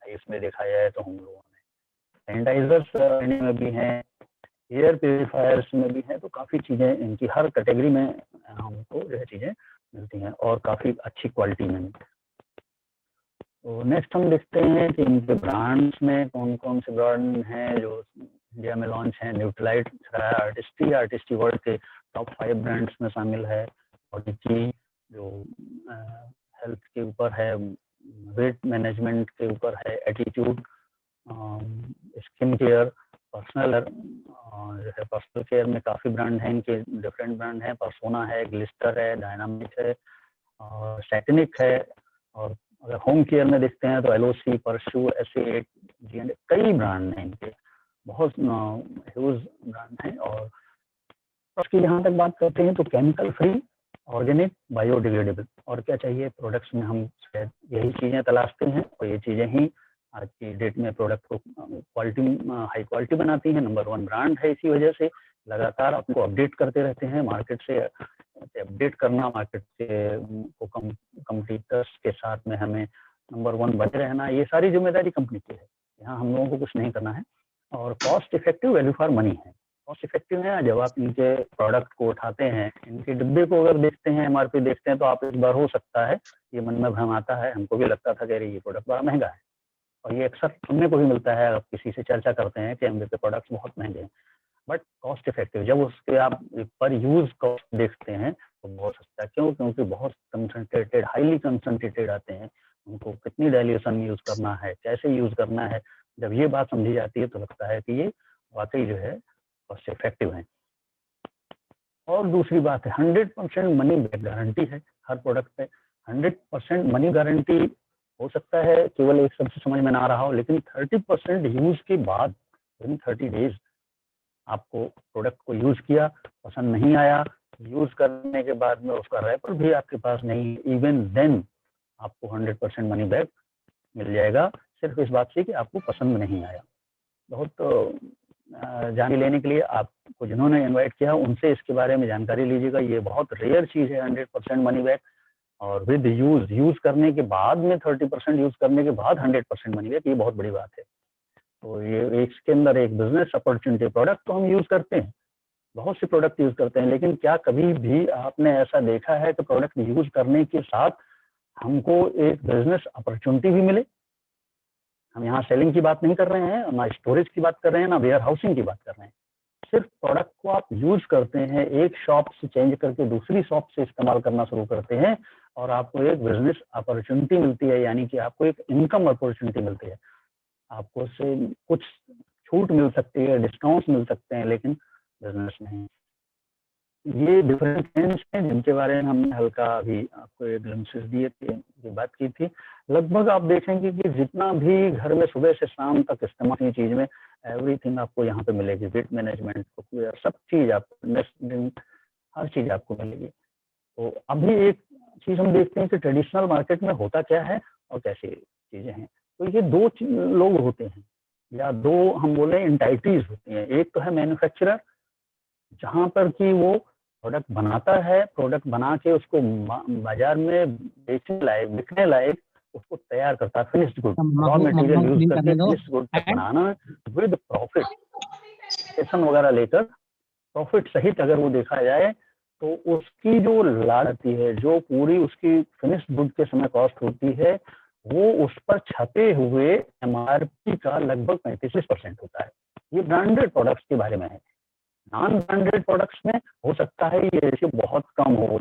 इसमें देखा जाए तो हम लोगों ने सैनिटाइजर्स में भी हैं, एयर प्योरीफायर्स में भी हैं। तो काफ़ी चीज़ें इनकी हर कैटेगरी में हमको जो है चीज़ें मिलती हैं और काफ़ी अच्छी क्वालिटी में। तो नेक्स्ट हम देखते हैं कि इनके ब्रांड्स में कौन कौन से ब्रांड हैं जो इंडिया में लॉन्च हैं। न्यूट्रालाइट, आर्टिस्टी वर्ल्ड के टॉप 5 ब्रांड्स में शामिल है। और जो हेल्थ के ऊपर है, वेट मैनेजमेंट के ऊपर है, एटीट्यूड, स्किन केयर, पर्सनल जो है पर्सनल केयर में काफ़ी ब्रांड हैं, इनके डिफरेंट ब्रांड हैं। पर्सोना है, ग्लिस्टर है, डायनामिक है और सैटनिक है। और अगर होम केयर में देखते हैं तो एलओसी, परशू, SA8, G&A, कई ब्रांड हैं इनके, बहुत ह्यूज ब्रांड हैं। और उसकी जहाँ तक बात करते हैं तो केमिकल फ्री, ऑर्गेनिक, बायोडिग्रेडेबल। और क्या चाहिए प्रोडक्ट्स में, हम शायद यही चीज़ें तलाशते हैं और ये चीज़ें ही आज की डेट में प्रोडक्ट को क्वालिटी, हाई क्वालिटी बनाती हैं। नंबर 1 ब्रांड है, इसी वजह से लगातार आपको अपडेट करते रहते हैं। मार्केट से अपडेट करना, मार्केट से को कम्पीटर्स के साथ में हमें नंबर 1 बने रहना, ये सारी जिम्मेदारी कंपनी की है। यहाँ हम लोगों को कुछ नहीं करना है। और cost effective, value for money है। कॉस्ट इफेक्टिव है, जब आप इनके प्रोडक्ट को उठाते हैं, इनके डिब्बे को अगर देखते हैं, MRP देखते हैं, तो आप एक बार हो सकता है ये मन में भ्रम आता है, हमको भी लगता था कि अरे ये प्रोडक्ट बड़ा महंगा है। और ये अक्सर सुनने को भी मिलता है, आप किसी से चर्चा करते हैं कि एमबी के प्रोडक्ट्स बहुत महंगे हैं, बट कॉस्ट इफेक्टिव। जब उसके आप पर यूज कॉस्ट देखते हैं तो बहुत सस्ता है। क्यों? क्योंकि बहुत कंसंट्रेटेड, हाईली कंसंट्रेटेड आते हैं। उनको कितनी डाइल्यूशन यूज करना है, कैसे यूज करना है, जब ये बात समझी जाती है तो लगता है कि ये वाकई जो है कॉस्ट इफेक्टिव है। और दूसरी बात है 100% मनी बैक गारंटी है हर प्रोडक्ट पे। 100% मनी गारंटी हो सकता है केवल एक शब्द समझ में ना रहा हो, लेकिन 30% यूज के बाद, 30 डेज आपको प्रोडक्ट को यूज किया, पसंद नहीं आया, यूज करने के बाद में उसका रैपर भी आपके पास नहीं, इवन देन आपको 100% मनी बैक मिल जाएगा, सिर्फ इस बात से कि आपको पसंद नहीं आया। बहुत जानकारी लेने के लिए आपको जिन्होंने इनवाइट किया उनसे इसके बारे में जानकारी लीजिएगा। ये बहुत रेयर चीज़ है 100% मनी बैक। और विद यूज करने के बाद में 30% यूज करने के बाद 100% मनी बैक, ये बहुत बड़ी बात है। तो ये इसके अंदर एक बिजनेस अपॉर्चुनिटी। प्रोडक्ट तो हम यूज करते हैं, बहुत से प्रोडक्ट यूज करते हैं, लेकिन क्या कभी भी आपने ऐसा देखा है कि प्रोडक्ट यूज करने के साथ हमको एक बिजनेस अपॉर्चुनिटी भी मिले? हम यहाँ सेलिंग की बात नहीं कर रहे हैं, ना स्टोरेज की बात कर रहे हैं, ना वेयर हाउसिंग की बात कर रहे हैं। सिर्फ प्रोडक्ट को आप यूज करते हैं, एक शॉप से चेंज करके दूसरी शॉप से इस्तेमाल करना शुरू करते हैं और आपको एक बिजनेस अपॉर्चुनिटी मिलती है, यानी कि आपको एक इनकम अपॉर्चुनिटी मिलती है। आपको उससे कुछ छूट मिल सकती है, डिस्काउंट मिल सकते हैं, लेकिन बिजनेस नहीं। ये डिफरेंट ट्रेंड्स हैं जिनके बारे में हमने हल्का अभी आपको एक ग्लिम्पसेस दिए थे, ये बात की थी। लगभग आप देखेंगे कि जितना भी घर में सुबह से शाम तक इस्तेमाल की चीज में एवरीथिंग आपको यहाँ पे मिलेगी। वेट मैनेजमेंट, सब चीज आपको, हर चीज आपको मिलेगी। तो अभी एक चीज हम देखते हैं कि ट्रेडिशनल मार्केट में होता क्या है और कैसी चीजें हैं। तो ये दो लोग होते हैं, या दो हम बोले एंटाइटीज होती हैं। एक तो है मैन्युफैक्चरर, जहां पर कि वो प्रोडक्ट बनाता है, प्रोडक्ट बना के उसको बाजार में बेचने लायक, बिकने लायक उसको तैयार करता है, finished good, raw material use करके फिनिश्ड गुड तक बनाना विद प्रॉफिट, सेशन वगैरह लेकर प्रॉफिट सहित अगर वो देखा जाए तो उसकी जो लागत है, जो पूरी उसकी फिनिश्ड गुड के समय कॉस्ट होती है, वो उस पर छपे हुए MRP का लगभग 35% होता है। ये ब्रांडेड प्रोडक्ट्स के बारे में है। नॉन ब्रांडेड प्रोडक्ट्स में हो सकता है ये रेशियो बहुत कम हो,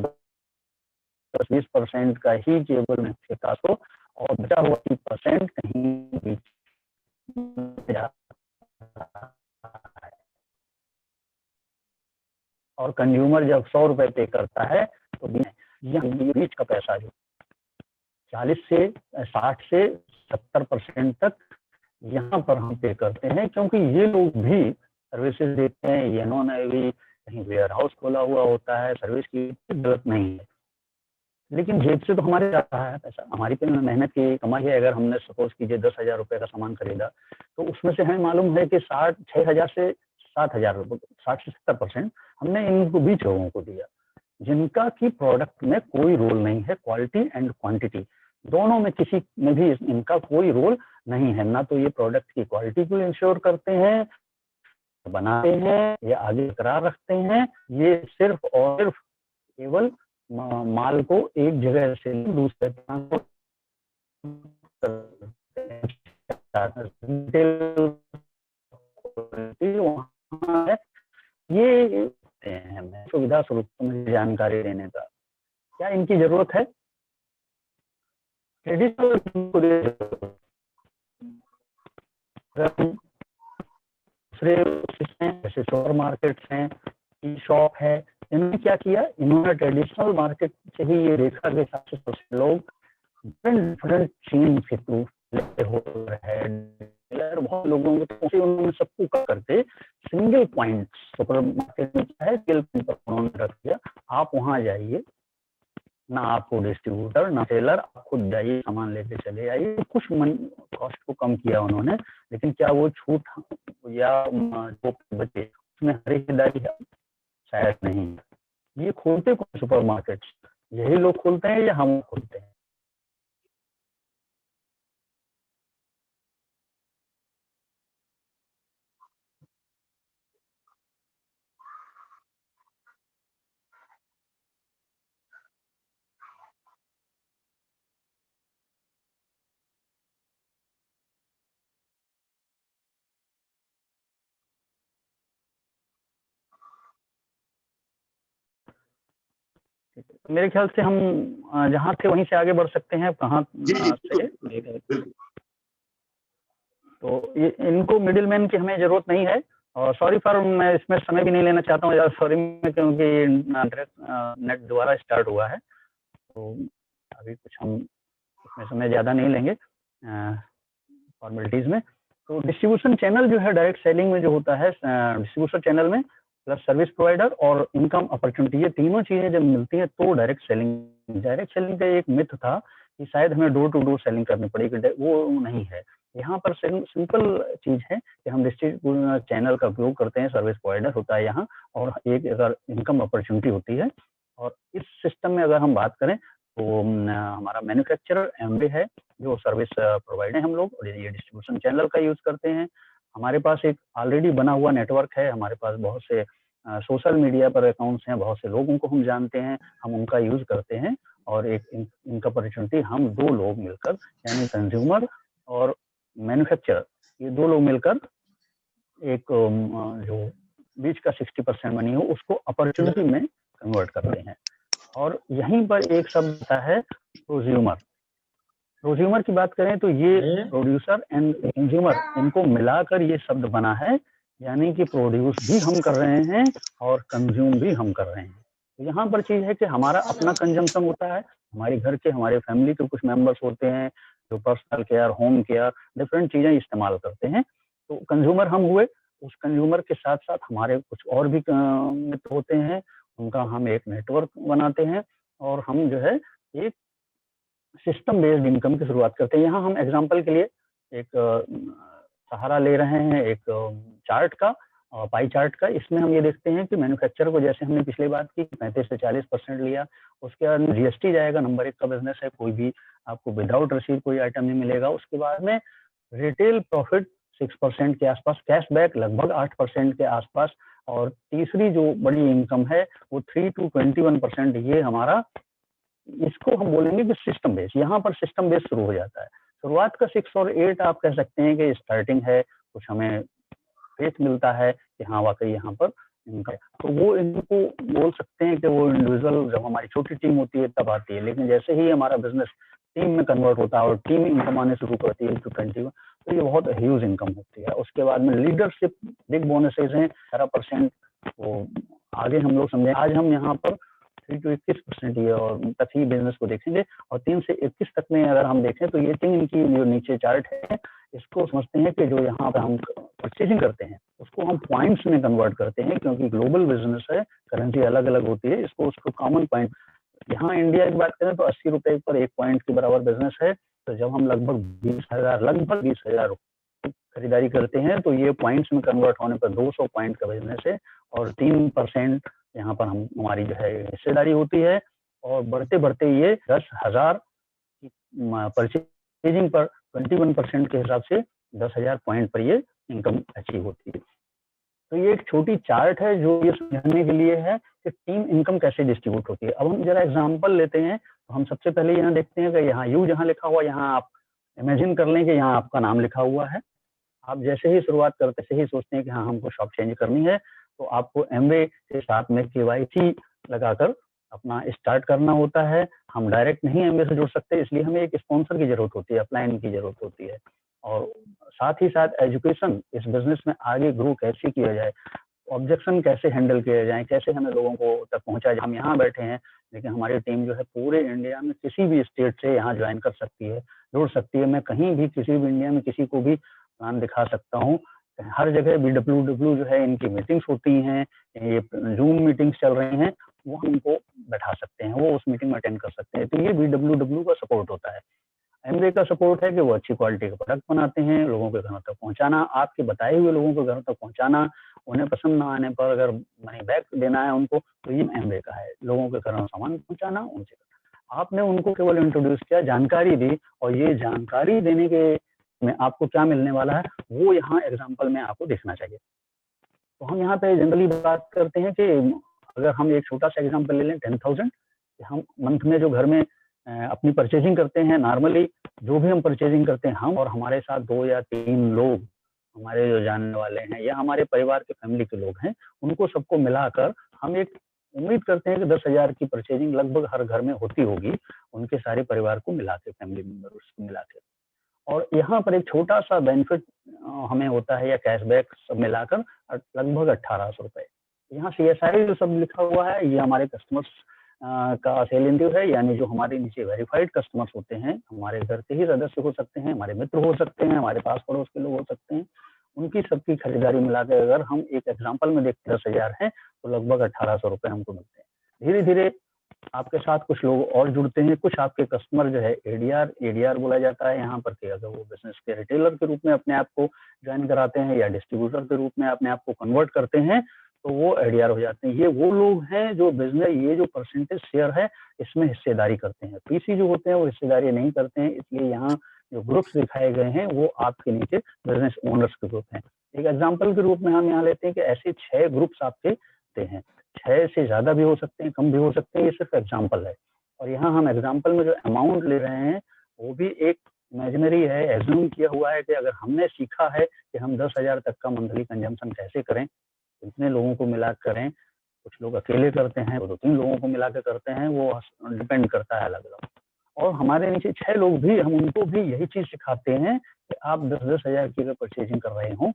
10-20% का ही केवल के पास हो और बचा हुआ 30% कहीं भी और कंज्यूमर जब 100 रुपए पे करता है तो बीच का पैसा जो 40 से 60 से 70% तक यहाँ पर हम पे करते हैं, क्योंकि ये लोग भी सर्विसेज देते हैं, ये इन्होंने भी कहीं वेयर हाउस खोला हुआ होता है, सर्विस की जरूरत नहीं है, लेकिन जेब से तो हमारे जा रहा है पैसा, हमारी पे मेहनत की कमाई है। अगर हमने सपोज कीजिए 10,000 रुपये का सामान खरीदा, तो उसमें से हमें मालूम है कि 6,000 से 7,000 रुपये, 60 से 70% हमने इनको बीच लोगों को दिया, जिनका की प्रोडक्ट में कोई रोल नहीं है, क्वालिटी एंड क्वांटिटी दोनों में किसी में भी इनका कोई रोल नहीं है। ना तो ये प्रोडक्ट की क्वालिटी को इंश्योर करते हैं, बनाते हैं या आगे बरकरार रखते हैं, ये सिर्फ और सिर्फ केवल माल को एक जगह से दूसरे ये हमें सुविधा स्वरूप में जानकारी देने का क्या इनकी जरूरत है? ट्रेडिशनल दूसरे जैसे सुपर मार्केट्स हैं, ई शॉप है, इन्होंने क्या किया, इन्होंने ट्रेडिशनल मार्केट से ही ये देखा कि 700 लोग डिफरेंट चेन के थ्रू हो रहा है, बहुत लोगों को, तो उन्होंने सबको कर करके सिंगल पॉइंट सुपर मार्केट में है, सिंगल पॉइंट पर उन्होंने रख दिया। आप वहां जाइए, ना आपको डिस्ट्रीब्यूटर ना सेलर, आप खुद जाइए सामान लेके चले आइए। कुछ कॉस्ट को कम किया उन्होंने, लेकिन क्या वो छूट या जो बचे उसमें हर हिस्सेदारी है? शायद नहीं। ये खोलते कौन सुपर मार्केट? यही लोग खोलते हैं या हम खोलते हैं? मेरे ख्याल से हम जहाँ थे वहीं से आगे बढ़ सकते हैं। कहाँ से? तो ये इनको मिडिल मैन की हमें जरूरत नहीं है। और सॉरी फॉर, मैं इसमें समय भी नहीं लेना चाहता हूँ, सॉरी में, क्योंकि नेट दोबारा स्टार्ट हुआ है, तो अभी कुछ हम इसमें समय ज़्यादा नहीं लेंगे फॉर्मेलिटीज़ में। तो डिस्ट्रीब्यूशन चैनल जो है डायरेक्ट सेलिंग में जो होता है, डिस्ट्रीब्यूशन चैनल में प्लस सर्विस प्रोवाइडर और इनकम अपॉर्चुनिटी, ये तीनों चीज़ें जब मिलती हैं तो डायरेक्ट सेलिंग का एक मिथ था कि शायद हमें डोर टू डोर सेलिंग करनी पड़ेगी, वो नहीं है। यहाँ पर सिंपल चीज़ है कि हम डिस्ट्रीब्यूशन चैनल का उपयोग करते हैं, सर्विस प्रोवाइडर होता है यहाँ, और एक अगर इनकम अपॉर्चुनिटी होती है। और इस सिस्टम में अगर हम बात करें तो हमारा मैन्युफैक्चरर एमवे है जो सर्विस प्रोवाइडर हम लोग, और ये डिस्ट्रीब्यूशन चैनल का यूज़ करते हैं। हमारे पास एक ऑलरेडी बना हुआ नेटवर्क है, हमारे पास बहुत से सोशल मीडिया पर अकाउंट्स हैं, बहुत से लोगों को हम जानते हैं, हम उनका यूज़ करते हैं। और एक इनका अपॉर्चुनिटी हम दो लोग मिलकर, यानी कंज्यूमर और मैन्युफैक्चरर, ये दो लोग मिलकर एक जो बीच का 60% मनी हो उसको अपॉर्चुनिटी में कन्वर्ट करते हैं। और यहीं पर एक शब्द आता है प्रोज्यूमर। प्रोज्यूमर की बात करें तो ये प्रोड्यूसर एंड कंज्यूमर, इनको मिलाकर ये शब्द बना है, यानी कि प्रोड्यूस भी हम कर रहे हैं और कंज्यूम भी हम कर रहे हैं। तो यहाँ पर चीज़ है कि हमारा अपना कंजम्पशन होता है, हमारे घर के, हमारे फैमिली के कुछ मेंबर्स होते हैं जो personal care, home care, different चीज़ें इस्तेमाल करते हैं। तो कंज्यूमर हम हुए, उस कंज्यूमर के साथ साथ हमारे कुछ और भी मित्र होते हैं, उनका हम एक नेटवर्क बनाते हैं और हम जो है एक सिस्टम बेस्ड इनकम की शुरुआत करते हैं। यहाँ हम एग्जांपल के लिए एक सहारा ले रहे हैं एक चार्ट का, पाई चार्ट का। इसमें हम ये देखते हैं कि मैन्युफैक्चरर को, जैसे हमने पिछली बात की, 35 से 40% लिया, उसके बाद में जीएसटी जाएगा, नंबर 1 का बिजनेस है, कोई भी आपको विदाउट रसीद कोई आइटम नहीं मिलेगा। उसके बाद में रिटेल प्रॉफिट 6% के आसपास, कैशबैक लगभग 8% के आसपास, और तीसरी जो बड़ी इनकम है वो 3 to 21%, ये हमारा, इसको हम बोलेंगे कि सिस्टम बेस। यहाँ पर सिस्टम बेस शुरू हो जाता है। शुरुआत का 6 और 8 आप कह सकते हैं कि स्टार्टिंग है, कुछ हमें फेथ मिलता है कि हाँ वाकई यहाँ पर इनका, तो वो इनको बोल सकते हैं कि वो इंडिविजुअल जब हमारी छोटी टीम होती है तब आती है, लेकिन जैसे ही हमारा बिजनेस टीम में कन्वर्ट होता है और टीम इनकम आने शुरू करती है 21, तो ये बहुत ह्यूज इनकम होती है। उसके बाद में लीडरशिप बिग बोनसेस हैं 18%, वो आगे हम लोग समझें। आज हम यहाँ पर 3 to 21% ये और तक ही बिजनेस को देखेंगे। और 3 से 21 तक में अगर हम देखें तो ये 3 इनकी जो नीचे चार्ट है, इसको समझते हैं कि जो यहाँ पर हम परचेजिंग करते हैं उसको हम पॉइंट्स में कन्वर्ट करते हैं, क्योंकि ग्लोबल बिजनेस है, करेंसी अलग अलग होती है, उसको कॉमन पॉइंट। यहाँ इंडिया की बात करें तो 80 रुपए पर 1 पॉइंट के बराबर बिजनेस है। तो जब हम लगभग 20,000 खरीदारी करते हैं तो ये पॉइंट्स में कन्वर्ट होने पर 200 पॉइंट का बिजनेस है और 3% यहाँ पर हमारी जो है हिस्सेदारी होती है। और बढ़ते बढ़ते ये 10,000 परचेजिंग पर 21% के हिसाब से 10,000 पॉइंट पर ये इनकम अचीव होती है। तो ये एक छोटी चार्ट है जो ये समझने के लिए है कि टीम इनकम कैसे डिस्ट्रीब्यूट होती है। अब हम जरा एग्जांपल लेते हैं। तो हम सबसे पहले यहाँ देखते हैं कि यहाँ यू जहाँ लिखा हुआ, यहाँ आप इमेजिन कर लें कि यहाँ आपका नाम लिखा हुआ है। आप जैसे ही शुरुआत करते से ही सोचते हैं कि हाँ हमको शॉप चेंज करनी है, तो आपको एमवे के साथ में KYC लगाकर अपना स्टार्ट करना होता है। हम डायरेक्ट नहीं एमवे से जुड़ सकते, इसलिए हमें एक स्पॉन्सर की जरूरत होती है, अपलाइन की जरूरत होती है। और साथ ही साथ एजुकेशन, इस बिजनेस में आगे ग्रो कैसे किया जाए, ऑब्जेक्शन कैसे हैंडल किया जाए, कैसे हमें लोगों को तक पहुंचाया जाए। हम यहाँ बैठे हैं लेकिन हमारी टीम जो है पूरे इंडिया में किसी भी स्टेट से यहाँ ज्वाइन कर सकती है, जुड़ सकती है। मैं कहीं भी किसी भी इंडिया में किसी को भी प्लान दिखा सकता हूँ। हर जगह BWW जो है इनकी मीटिंग्स होती हैं, ये जूम मीटिंग्स चल रही हैं, वो हम उनको बैठा सकते हैं, वो उस मीटिंग में अटेंड कर सकते हैं। तो ये BWW का सपोर्ट होता है। एमवे का सपोर्ट है कि वो अच्छी क्वालिटी का प्रोडक्ट बनाते हैं, लोगों के घरों तक पहुंचाना, आपके बताए हुए लोगों के घरों तक पहुंचाना, उन्हें पसंद ना आने पर अगर मनी बैक देना है उनको, तो ये एमवे का है, लोगों के घरों सामान पहुंचाना उनसे। आपने उनको केवल इंट्रोड्यूस किया, जानकारी दी, और ये जानकारी देने के में आपको क्या मिलने वाला है वो यहाँ एग्जाम्पल में आपको देखना चाहिए। तो हम यहाँ पे जनरली बात करते हैं कि अगर हम एक छोटा सा एग्जाम्पल ले लें 10,000, हम मंथ में जो घर में अपनी परचेजिंग करते हैं, नॉर्मली जो भी हम परचेजिंग करते हैं, हम और हमारे साथ 2 या 3 लोग हमारे जो जानने वाले हैं या हमारे परिवार के फैमिली के लोग हैं, उनको सबको मिलाकर हम एक उम्मीद करते हैं कि 10,000 की परचेजिंग लगभग हर घर में होती होगी, उनके सारे परिवार को मिला के, फैमिली मेम्बर्स को मिला के। और यहाँ पर एक छोटा सा बेनिफिट हमें होता है या कैशबैक सब मिलाकर लगभग 1,800 रुपए। यहाँ CSI जो सब लिखा हुआ है, ये हमारे कस्टमर्स का सेल इंसेंटिव है, यानी जो हमारे नीचे वेरीफाइड कस्टमर्स होते हैं, हमारे घर के ही सदस्य हो सकते हैं, हमारे मित्र हो सकते हैं, हमारे पास पड़ोस के लोग हो सकते हैं, उनकी सबकी खरीदारी मिलाकर अगर हम एक एग्जाम्पल में देखते 10,000 है तो लगभग 1,800 रुपए हमको मिलते हैं। धीरे धीरे आपके साथ कुछ लोग और जुड़ते हैं, कुछ आपके कस्टमर जो है एडीआर बोला जाता है यहाँ पर, कि अगर वो बिजनेस के रिटेलर के रूप में अपने आप को ज्वाइन कराते हैं या डिस्ट्रीब्यूटर के रूप में अपने आप को कन्वर्ट करते हैं, तो वो एडीआर हो जाते हैं। ये वो लोग हैं जो बिजनेस, ये जो परसेंटेज शेयर है इसमें हिस्सेदारी करते हैं। पीसी जो होते हैं वो हिस्सेदारी नहीं करते हैं, इसलिए यहाँ जो ग्रुप्स दिखाए गए हैं वो आपके नीचे बिजनेस ओनर्स के ग्रुप हैं। एक एग्जाम्पल के रूप में हम यहाँ लेते हैं कि ऐसे 6 ग्रुप्स आपके होते हैं, 6 से ज्यादा भी हो सकते हैं, कम भी हो सकते हैं, ये सिर्फ एग्जाम्पल है। और यहाँ हम एग्जाम्पल में जो अमाउंट ले रहे हैं वो भी एक इमेजिनरी है, एज्यूम किया हुआ है कि अगर हमने सीखा है कि हम 10,000 तक का मंथली कंजम्पशन कैसे करें, इतने लोगों को मिला करें, कुछ लोग अकेले करते हैं, 2-3 लोगों को मिला के करते हैं, वो डिपेंड करता है अलग अलग। और हमारे नीचे 6 लोग भी, हम उनको भी यही चीज सिखाते हैं कि आप 10,000 की अगर परचेजिंग कर रहे हो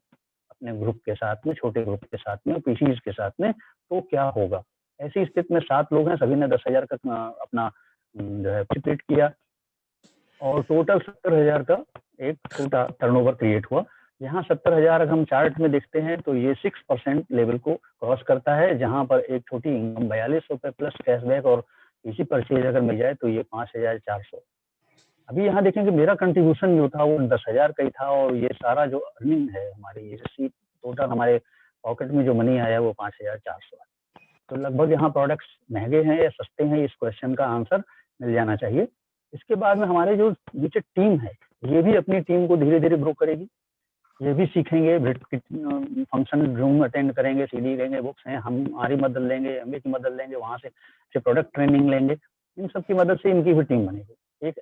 अपने ग्रुप के साथ में, छोटे ग्रुप के साथ में, पीसीज के साथ में, तो क्या होगा। ऐसी स्थिति में 7 लोग हैं, सभी ने 10,000 का अपना जो है पार्टिसिपेट किया और टोटल 70,000 का एक छोटा टर्नओवर क्रिएट हुआ। यहाँ 70,000 हम चार्ट में देखते हैं तो ये 6% लेवल को क्रॉस करता है, जहां पर एक छोटी इनकम 42 रुपए प्लस कैशबैक और इसी परचेज अगर मिल जाए तो ये 5,400। अभी यहाँ देखेंगे मेरा कंट्रीब्यूशन जो था वो 10,000 का ही था और ये सारा जो अर्निंग है हमारी, ये टोटल हमारे पॉकेट में जो मनी आया वो 5,400 है। तो लगभग यहाँ प्रोडक्ट्स महंगे हैं या सस्ते हैं, इस क्वेश्चन का आंसर मिल जाना चाहिए। इसके बाद में हमारे जो नीचे टीम है, ये भी अपनी टीम को धीरे धीरे ग्रो करेगी, ये भी सीखेंगे, फंक्शन जूम अटेंड करेंगे, सीडी लेंगे, बुक्स हैं, हम हमारी मदद लेंगे, एमबी की मदद लेंगे, वहां से प्रोडक्ट ट्रेनिंग लेंगे, इन सब की मदद से इनकी भी टीम बनेगी। एक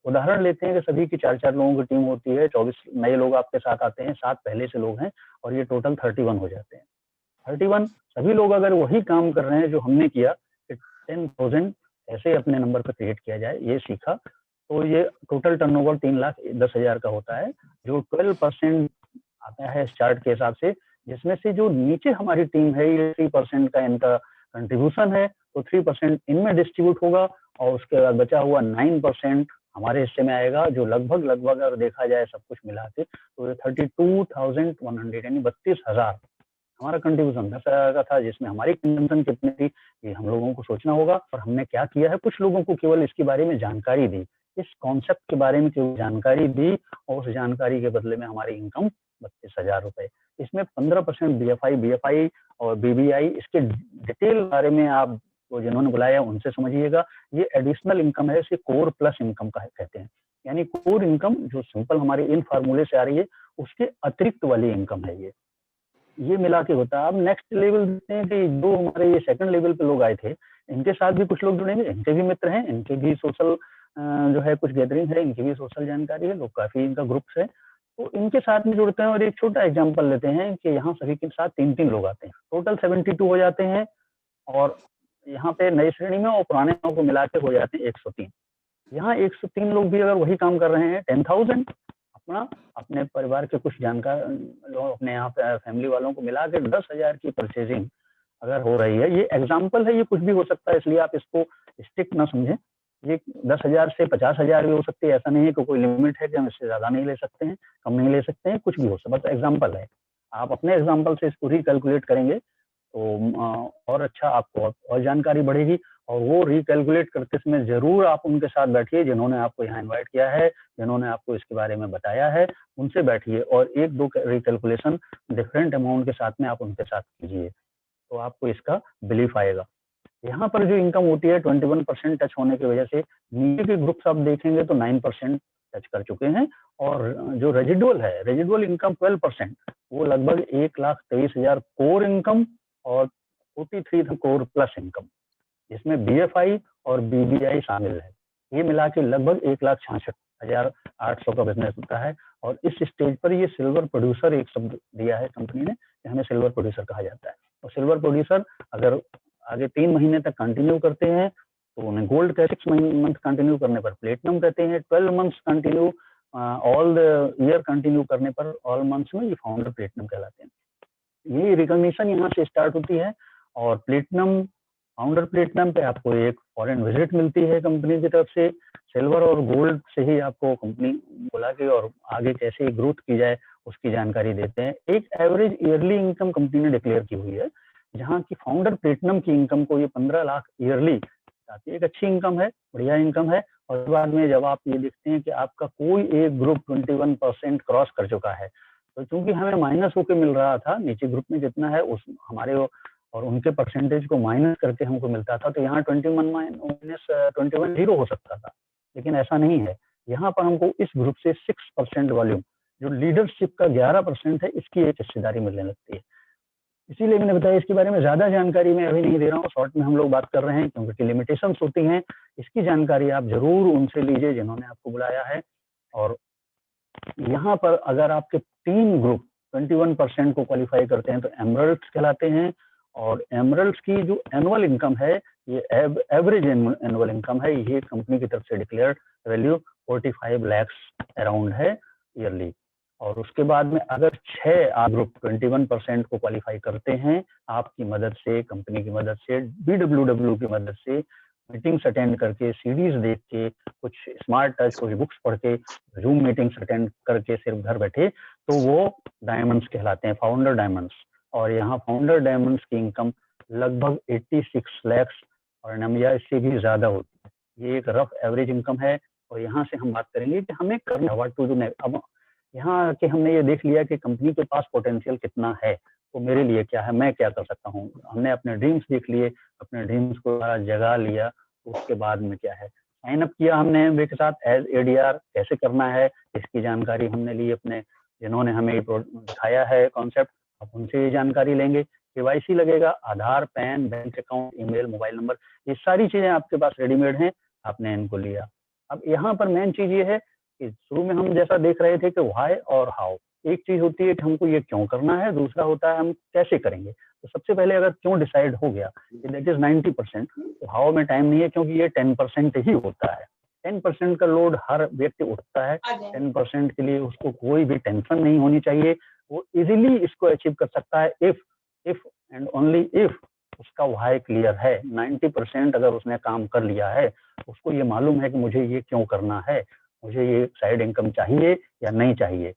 उदाहरण लेते हैं कि सभी की 4-4 लोगों की टीम होती है, 24 नए लोग आपके साथ आते हैं, 7 पहले से लोग हैं और ये टोटल 31 हो जाते हैं। 31 सभी लोग अगर वही काम कर रहे हैं जो हमने किया कि 10,000 ऐसे अपने नंबर पर क्रिएट किया जाए, ये सीखा, तो ये टोटल टर्नओवर 3,10,000 का होता है, जो 12% आता है इस चार्ट के हिसाब से, जिसमें से जो नीचे हमारी टीम है ये 3% का इनका कंट्रीब्यूशन है, तो 3% इनमें डिस्ट्रीब्यूट होगा और उसके बाद बचा हुआ 9% हमारे हिस्से में आएगा, जो लगभग अगर देखा जाए सब कुछ मिला के तो 32,100 यानी 32,000 हमारा कंट्रीब्यूशन 10,000 का था, जिसमें हमारी कंजम्पशन कितनी थी ये हम लोगों को सोचना होगा। और हमने क्या किया है, कुछ लोगों को केवल इसके बारे में जानकारी दी, इस कॉन्सेप्ट के बारे में केवल जानकारी दी और उस जानकारी के बदले में हमारी इनकम 32,000 रुपए। इसमें 15% BFI और BBI इसके डिटेल बारे में आप जिन्होंने बुलाया उनसे समझिएगा। ये एडिशनल इनकम है, इसे कोर प्लस इनकम का कहते हैं। यानी कोर इनकम जो सिंपल हमारे इन फार्मूले से आ रही है उसके अतिरिक्त वाली इनकम है ये मिला के होता है। अब नेक्स्ट लेवल देखते हैं कि जो हमारे ये सेकंड लेवल पे लोग आए थे, इनके साथ भी कुछ लोग जुड़ेंगे, इनके भी मित्र हैं, इनके भी सोशल जो है कुछ गैदरिंग है, इनकी भी सोशल जानकारी है, लोग काफी इनका ग्रुप्स है, तो इनके साथ में जुड़ते हैं। और एक छोटा एग्जांपल लेते हैं कि यहाँ सभी के साथ 3-3 लोग आते हैं, टोटल 72 हो जाते हैं। और यहाँ पे नई श्रेणी में और पुराने को मिला के हो जाते हैं 103। यहाँ 103 लोग भी अगर वही काम कर रहे हैं, 10,000 अपने परिवार के कुछ जानकार लोग अपने यहाँ पे फैमिली वालों को मिला के 10,000 की परचेजिंग अगर हो रही है, ये एग्जाम्पल है, ये कुछ भी हो सकता है, इसलिए आप इसको स्ट्रिक्ट ना समझें। ये 10,000 से 50,000 भी हो सकती है, ऐसा नहीं है कि कोई लिमिट है कि हम इससे ज्यादा नहीं ले सकते हैं, कम नहीं ले सकते हैं, कुछ भी हो सकता है, बस एग्जाम्पल है। आप अपने एग्जाम्पल से इसको रिकैलकुलेट करेंगे तो और अच्छा आपको और जानकारी बढ़ेगी। और वो रिकैलकुलेट करते समय जरूर आप उनके साथ बैठिए जिन्होंने आपको यहाँ इनवाइट किया है, जिन्होंने आपको इसके बारे में बताया है, उनसे बैठिए और 1-2 रिकैलकुलेशन डिफरेंट अमाउंट के साथ में आप उनके साथ कीजिए, तो आपको इसका बिलीफ आएगा। यहाँ पर जो इनकम होती है 21% टच होने की वजह से नीचे के ग्रुप्स आप देखेंगे तो 9% टच कर चुके हैं। और जो रेजिडुअल इनकम 12%, वो लगभग 1,23,000 कोर इनकम और 43 कोर प्लस इनकम, जिसमें BFI और BBI शामिल है। ये मिला के लगभग 1,66,800 का बिजनेस होता है। और इस स्टेज पर ये सिल्वर प्रोड्यूसर एक शब्द दिया है कंपनी ने, हमें सिल्वर प्रोड्यूसर कहा जाता है। और सिल्वर प्रोड्यूसर अगर आगे 3 महीने तक कंटिन्यू करते हैं तो उन्हें गोल्ड का, 6 मंथ कंटिन्यू करने पर प्लेटिनम कहते हैं, 12 months continue all the year continue करने पर ऑल मंथ्स में ये फाउंडर प्लेटिनम कहलाते हैं। ये रिकॉग्निशन यहाँ से स्टार्ट होती है। और प्लेटिनम, फाउंडर प्लेटिनम पे आपको एक फॉरेन विजिट मिलती है कंपनी की तरफ से। सिल्वर और गोल्ड से ही आपको कंपनी बुला के और आगे कैसे ग्रोथ की जाए उसकी जानकारी देते हैं। एक एवरेज ईयरली इनकम कंपनी ने डिक्लेयर की हुई है, जहाँ की फाउंडर प्लेटिनम की इनकम को ये 15 लाख ईयरली, काफी एक अच्छी इनकम है, बढ़िया इनकम है। और बाद में जब आप ये देखते हैं कि आपका कोई एक ग्रुप 21% क्रॉस कर चुका है, तो चूंकि हमें माइनस होकर मिल रहा था, नीचे ग्रुप में जितना है उस हमारे और उनके परसेंटेज को माइनस करके हमको मिलता था, तो यहाँ 21 जीरो हो सकता था, लेकिन ऐसा नहीं है। यहाँ पर हमको इस ग्रुप से 6% वॉल्यूम, जो लीडरशिप का 11% है, इसकी एक हिस्सेदारी मिलने लगती है। इसीलिए मैंने बताया इसके बारे में ज्यादा जानकारी मैं अभी नहीं दे रहा हूँ, शॉर्ट में हम लोग बात कर रहे हैं क्योंकि लिमिटेशंस होती हैं। इसकी जानकारी आप जरूर उनसे लीजिए जिन्होंने आपको बुलाया है। और यहाँ पर अगर आपके 3 ग्रुप 21% को क्वालिफाई करते हैं तो एमरल्ड्स कहलाते हैं। और एमरल्ड्स की जो एनुअल इनकम है, ये एवरेज एनुअल इनकम है, ये कंपनी की तरफ से डिक्लेयर्ड वैल्यू 45 lakhs अराउंड है ईयरली। और उसके बाद में अगर 6 ग्रुप 21% को क्वालिफाई करते हैं आपकी मदद से, कंपनी की मदद से, BWW की मदद से, मीटिंग्स अटेंड करके, सीडीज देख के, कुछ स्मार्ट टच, कुछ बुक्स पढ़ के, जूम मीटिंग्स अटेंड करके सिर्फ घर बैठे, तो वो डायमंड्स कहलाते हैं, फाउंडर डायमंड्स। और यहाँ फाउंडर डायमंड्स की इनकम लगभग 86 lakhs और नमिया इससे भी ज्यादा होती है। ये एक रफ एवरेज इनकम है। और यहाँ से हम बात करेंगे कि हमें करना व्हाट टू डू। अब यहाँ के हमने ये देख लिया कि कंपनी के पास पोटेंशियल कितना है, तो मेरे लिए क्या है, मैं क्या कर सकता हूँ। हमने अपने ड्रीम्स देख लिए, अपने ड्रीम्स को जगा लिया, तो उसके बाद में क्या है, साइन अप किया हमने एमवे के साथ एज ADR, कैसे करना है इसकी जानकारी हमने ली अपने जिन्होंने हमें दिखाया है कॉन्सेप्ट, अब उनसे ये जानकारी लेंगे। KYC लगेगा, Aadhaar, PAN, bank account, email, mobile number, ये सारी चीजें आपके पास रेडीमेड हैं, आपने इनको लिया। अब यहाँ पर मेन चीज ये है कि शुरू में हम जैसा देख रहे थे कि व्हाई और हाउ, एक चीज होती है कि हमको ये क्यों करना है, दूसरा होता है हम कैसे करेंगे। तो सबसे पहले अगर क्यों डिसाइड हो गया, दैट इज 90%, तो हाउ में टाइम नहीं है क्योंकि ये 10% ही होता है। 10% का लोड हर व्यक्ति उठता है, 10% के लिए उसको कोई भी टेंशन नहीं होनी चाहिए, वो इजीली इसको अचीव कर सकता है इफ एंड ओनली इफ उसका व्हाई क्लियर है, 90% अगर उसने काम कर लिया है, उसको ये मालूम है कि मुझे ये क्यों करना है, मुझे ये साइड इनकम चाहिए या नहीं चाहिए।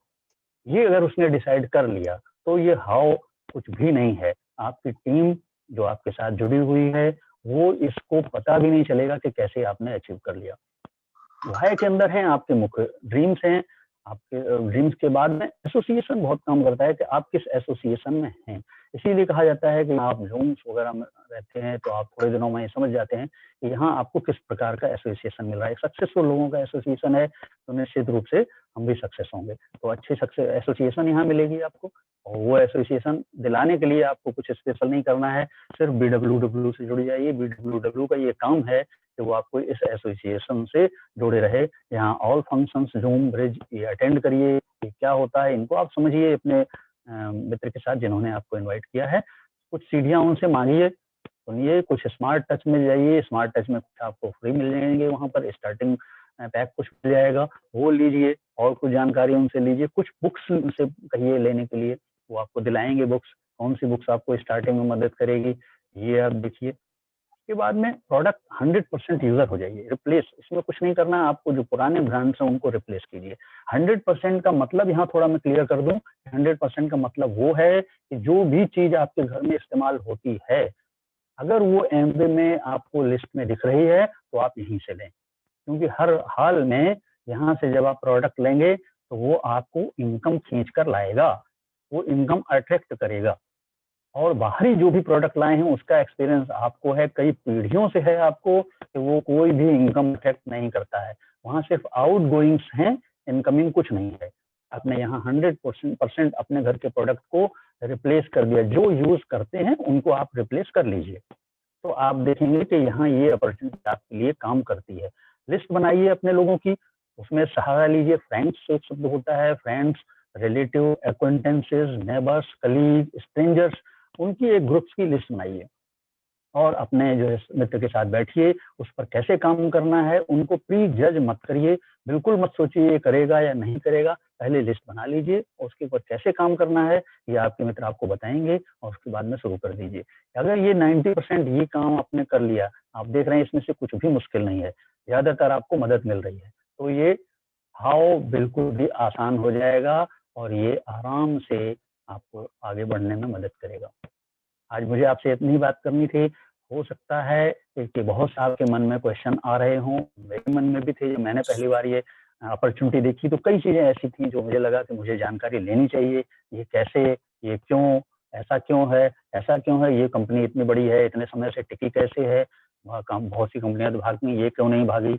ये अगर उसने डिसाइड कर लिया, तो ये हाउ कुछ भी नहीं है। आपकी टीम जो आपके साथ जुड़ी हुई है, वो इसको पता भी नहीं चलेगा कि कैसे आपने अचीव कर लिया। व्हाई के अंदर हैं आपके मुख्य ड्रीम्स हैं, आपके ड्रीम्स के बाद में एसोसिएशन बहुत काम करता है कि आप किस एसोसिएशन में हैं। इसीलिए कहा जाता है कि आप ज़ूम्स वगैरह में रहते हैं, तो आप थोड़े दिनों में ये समझ जाते हैं कि यहाँ आपको किस प्रकार का एसोसिएशन मिल रहा है। सक्सेसफुल लोगों का एसोसिएशन है, तो निश्चित रूप से हम भी सक्सेस होंगे। तो अच्छी सक्सेस एसोसिएशन यहाँ मिलेगी आपको, और वो एसोसिएशन दिलाने के लिए आपको कुछ स्पेशल नहीं करना है, सिर्फ बीडब्ल्यूडब्ल्यू से जुड़ जाइए। बीडब्ल्यूडब्ल्यू का ये काम है कि वो आपको इस एसोसिएशन से जुड़े रहे। यहाँ ऑल फंक्शंस ज़ूम ब्रिज ये अटेंड करिए, ये क्या होता है इनको आप समझिए अपने मित्र के साथ जिन्होंने आपको इनवाइट किया है। कुछ सीढ़ियाँ उनसे मांगिए, सुनिए, कुछ स्मार्ट टच में जाइए, स्मार्ट टच में कुछ आपको फ्री मिल जाएंगे, वहाँ पर स्टार्टिंग पैक कुछ मिल जाएगा, वो लीजिए और कुछ जानकारी उनसे लीजिए। कुछ बुक्स उनसे कहिए लेने के लिए, वो आपको दिलाएंगे बुक्स। कौन सी बुक्स आपको स्टार्टिंग में मदद करेगी, ये आप देखिए। के बाद में प्रोडक्ट 100% यूजर हो जाइए, रिप्लेस, इसमें कुछ नहीं करना है आपको। जो पुराने ब्रांड्स हैं उनको रिप्लेस कीजिए। 100% का मतलब यहाँ थोड़ा मैं क्लियर कर दूं, 100% का मतलब वो है कि जो भी चीज आपके घर में इस्तेमाल होती है, अगर वो एमवे में आपको लिस्ट में दिख रही है, तो आप यहीं से लें। क्योंकि हर हाल में यहाँ से जब आप प्रोडक्ट लेंगे, तो वो आपको इनकम खींच कर लाएगा, वो इनकम अट्रैक्ट करेगा। और बाहरी जो भी प्रोडक्ट लाए हैं उसका एक्सपीरियंस आपको है, कई पीढ़ियों से है आपको, कि वो कोई भी इनकम अट्रैक्ट नहीं करता है। वहाँ सिर्फ आउट गोइंग्स हैं, इनकमिंग कुछ नहीं है। आपने यहाँ 100% अपने घर के प्रोडक्ट को रिप्लेस कर दिया। जो यूज करते हैं उनको आप रिप्लेस कर लीजिए, तो आप देखेंगे कि यहाँ ये अपॉर्चुनिटी आपके लिए काम करती है। लिस्ट बनाइए अपने लोगों की, उसमें सहारा लीजिए। फ्रेंड्स एक शब्द होता है, friends, relative, acquaintances, neighbours, colleague, strangers, उनकी एक ग्रुप्स की लिस्ट बनाइए और अपने जो है मित्र के साथ बैठिए, उस पर कैसे काम करना है उनको प्री जज मत करिए। बिल्कुल मत सोचिए ये करेगा या नहीं करेगा, पहले लिस्ट बना लीजिए और उसके ऊपर कैसे काम करना है ये आपके मित्र आपको बताएंगे और उसके बाद में शुरू कर दीजिए। अगर ये 90% ये काम आपने कर लिया, आप देख रहे हैं इसमें से कुछ भी मुश्किल नहीं है, ज्यादातर आपको मदद मिल रही है, तो ये हाउ बिल्कुल भी आसान हो जाएगा और ये आराम से आपको आगे बढ़ने में मदद करेगा। आज मुझे आपसे इतनी ही बात करनी थी। हो सकता है कि बहुत से आपके मन में क्वेश्चन आ रहे हों, मेरे मन में भी थे। जब मैंने पहली बार ये अपॉर्चुनिटी देखी तो कई चीज़ें ऐसी थी जो मुझे लगा कि मुझे जानकारी लेनी चाहिए। ये कैसे, ये क्यों, ऐसा क्यों है, ऐसा क्यों है, ये कंपनी इतनी बड़ी है, इतने समय से टिकी कैसे है, वहाँ काम बहुत सी कंपनियां तो भागी, ये क्यों नहीं भागी।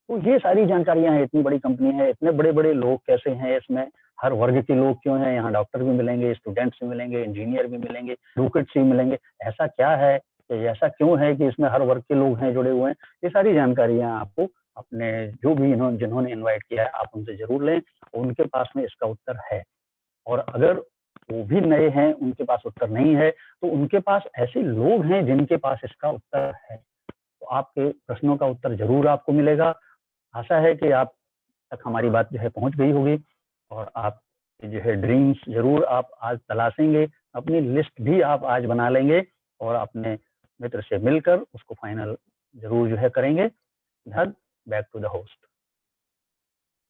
तो ये सारी जानकारियां हैं, इतनी बड़ी कंपनी है, इतने बड़े बड़े लोग कैसे हैं इसमें, हर वर्ग के लोग क्यों हैं यहाँ, डॉक्टर भी मिलेंगे, स्टूडेंट्स भी मिलेंगे, इंजीनियर भी मिलेंगे, एडवोकेट्स भी मिलेंगे, ऐसा क्या है कि ऐसा क्यों है कि इसमें हर वर्ग के लोग हैं जुड़े हुए हैं। ये सारी जानकारियां आपको अपने जो भी जिन्होंने इन्वाइट किया है आप उनसे जरूर लें, उनके पास में इसका उत्तर है। और अगर वो भी नए हैं, उनके पास उत्तर नहीं है, तो उनके पास ऐसे लोग हैं जिनके पास इसका उत्तर है, तो आपके प्रश्नों का उत्तर जरूर आपको मिलेगा। आशा है कि आप तक हमारी बात जो है पहुंच गई होगी और आप जो है ड्रीम्स जरूर आप आज तलाशेंगे, अपनी लिस्ट भी आप आज बना लेंगे और अपने मित्र से मिलकर उसको फाइनल जरूर जो है करेंगे। धन बैक टू द होस्ट।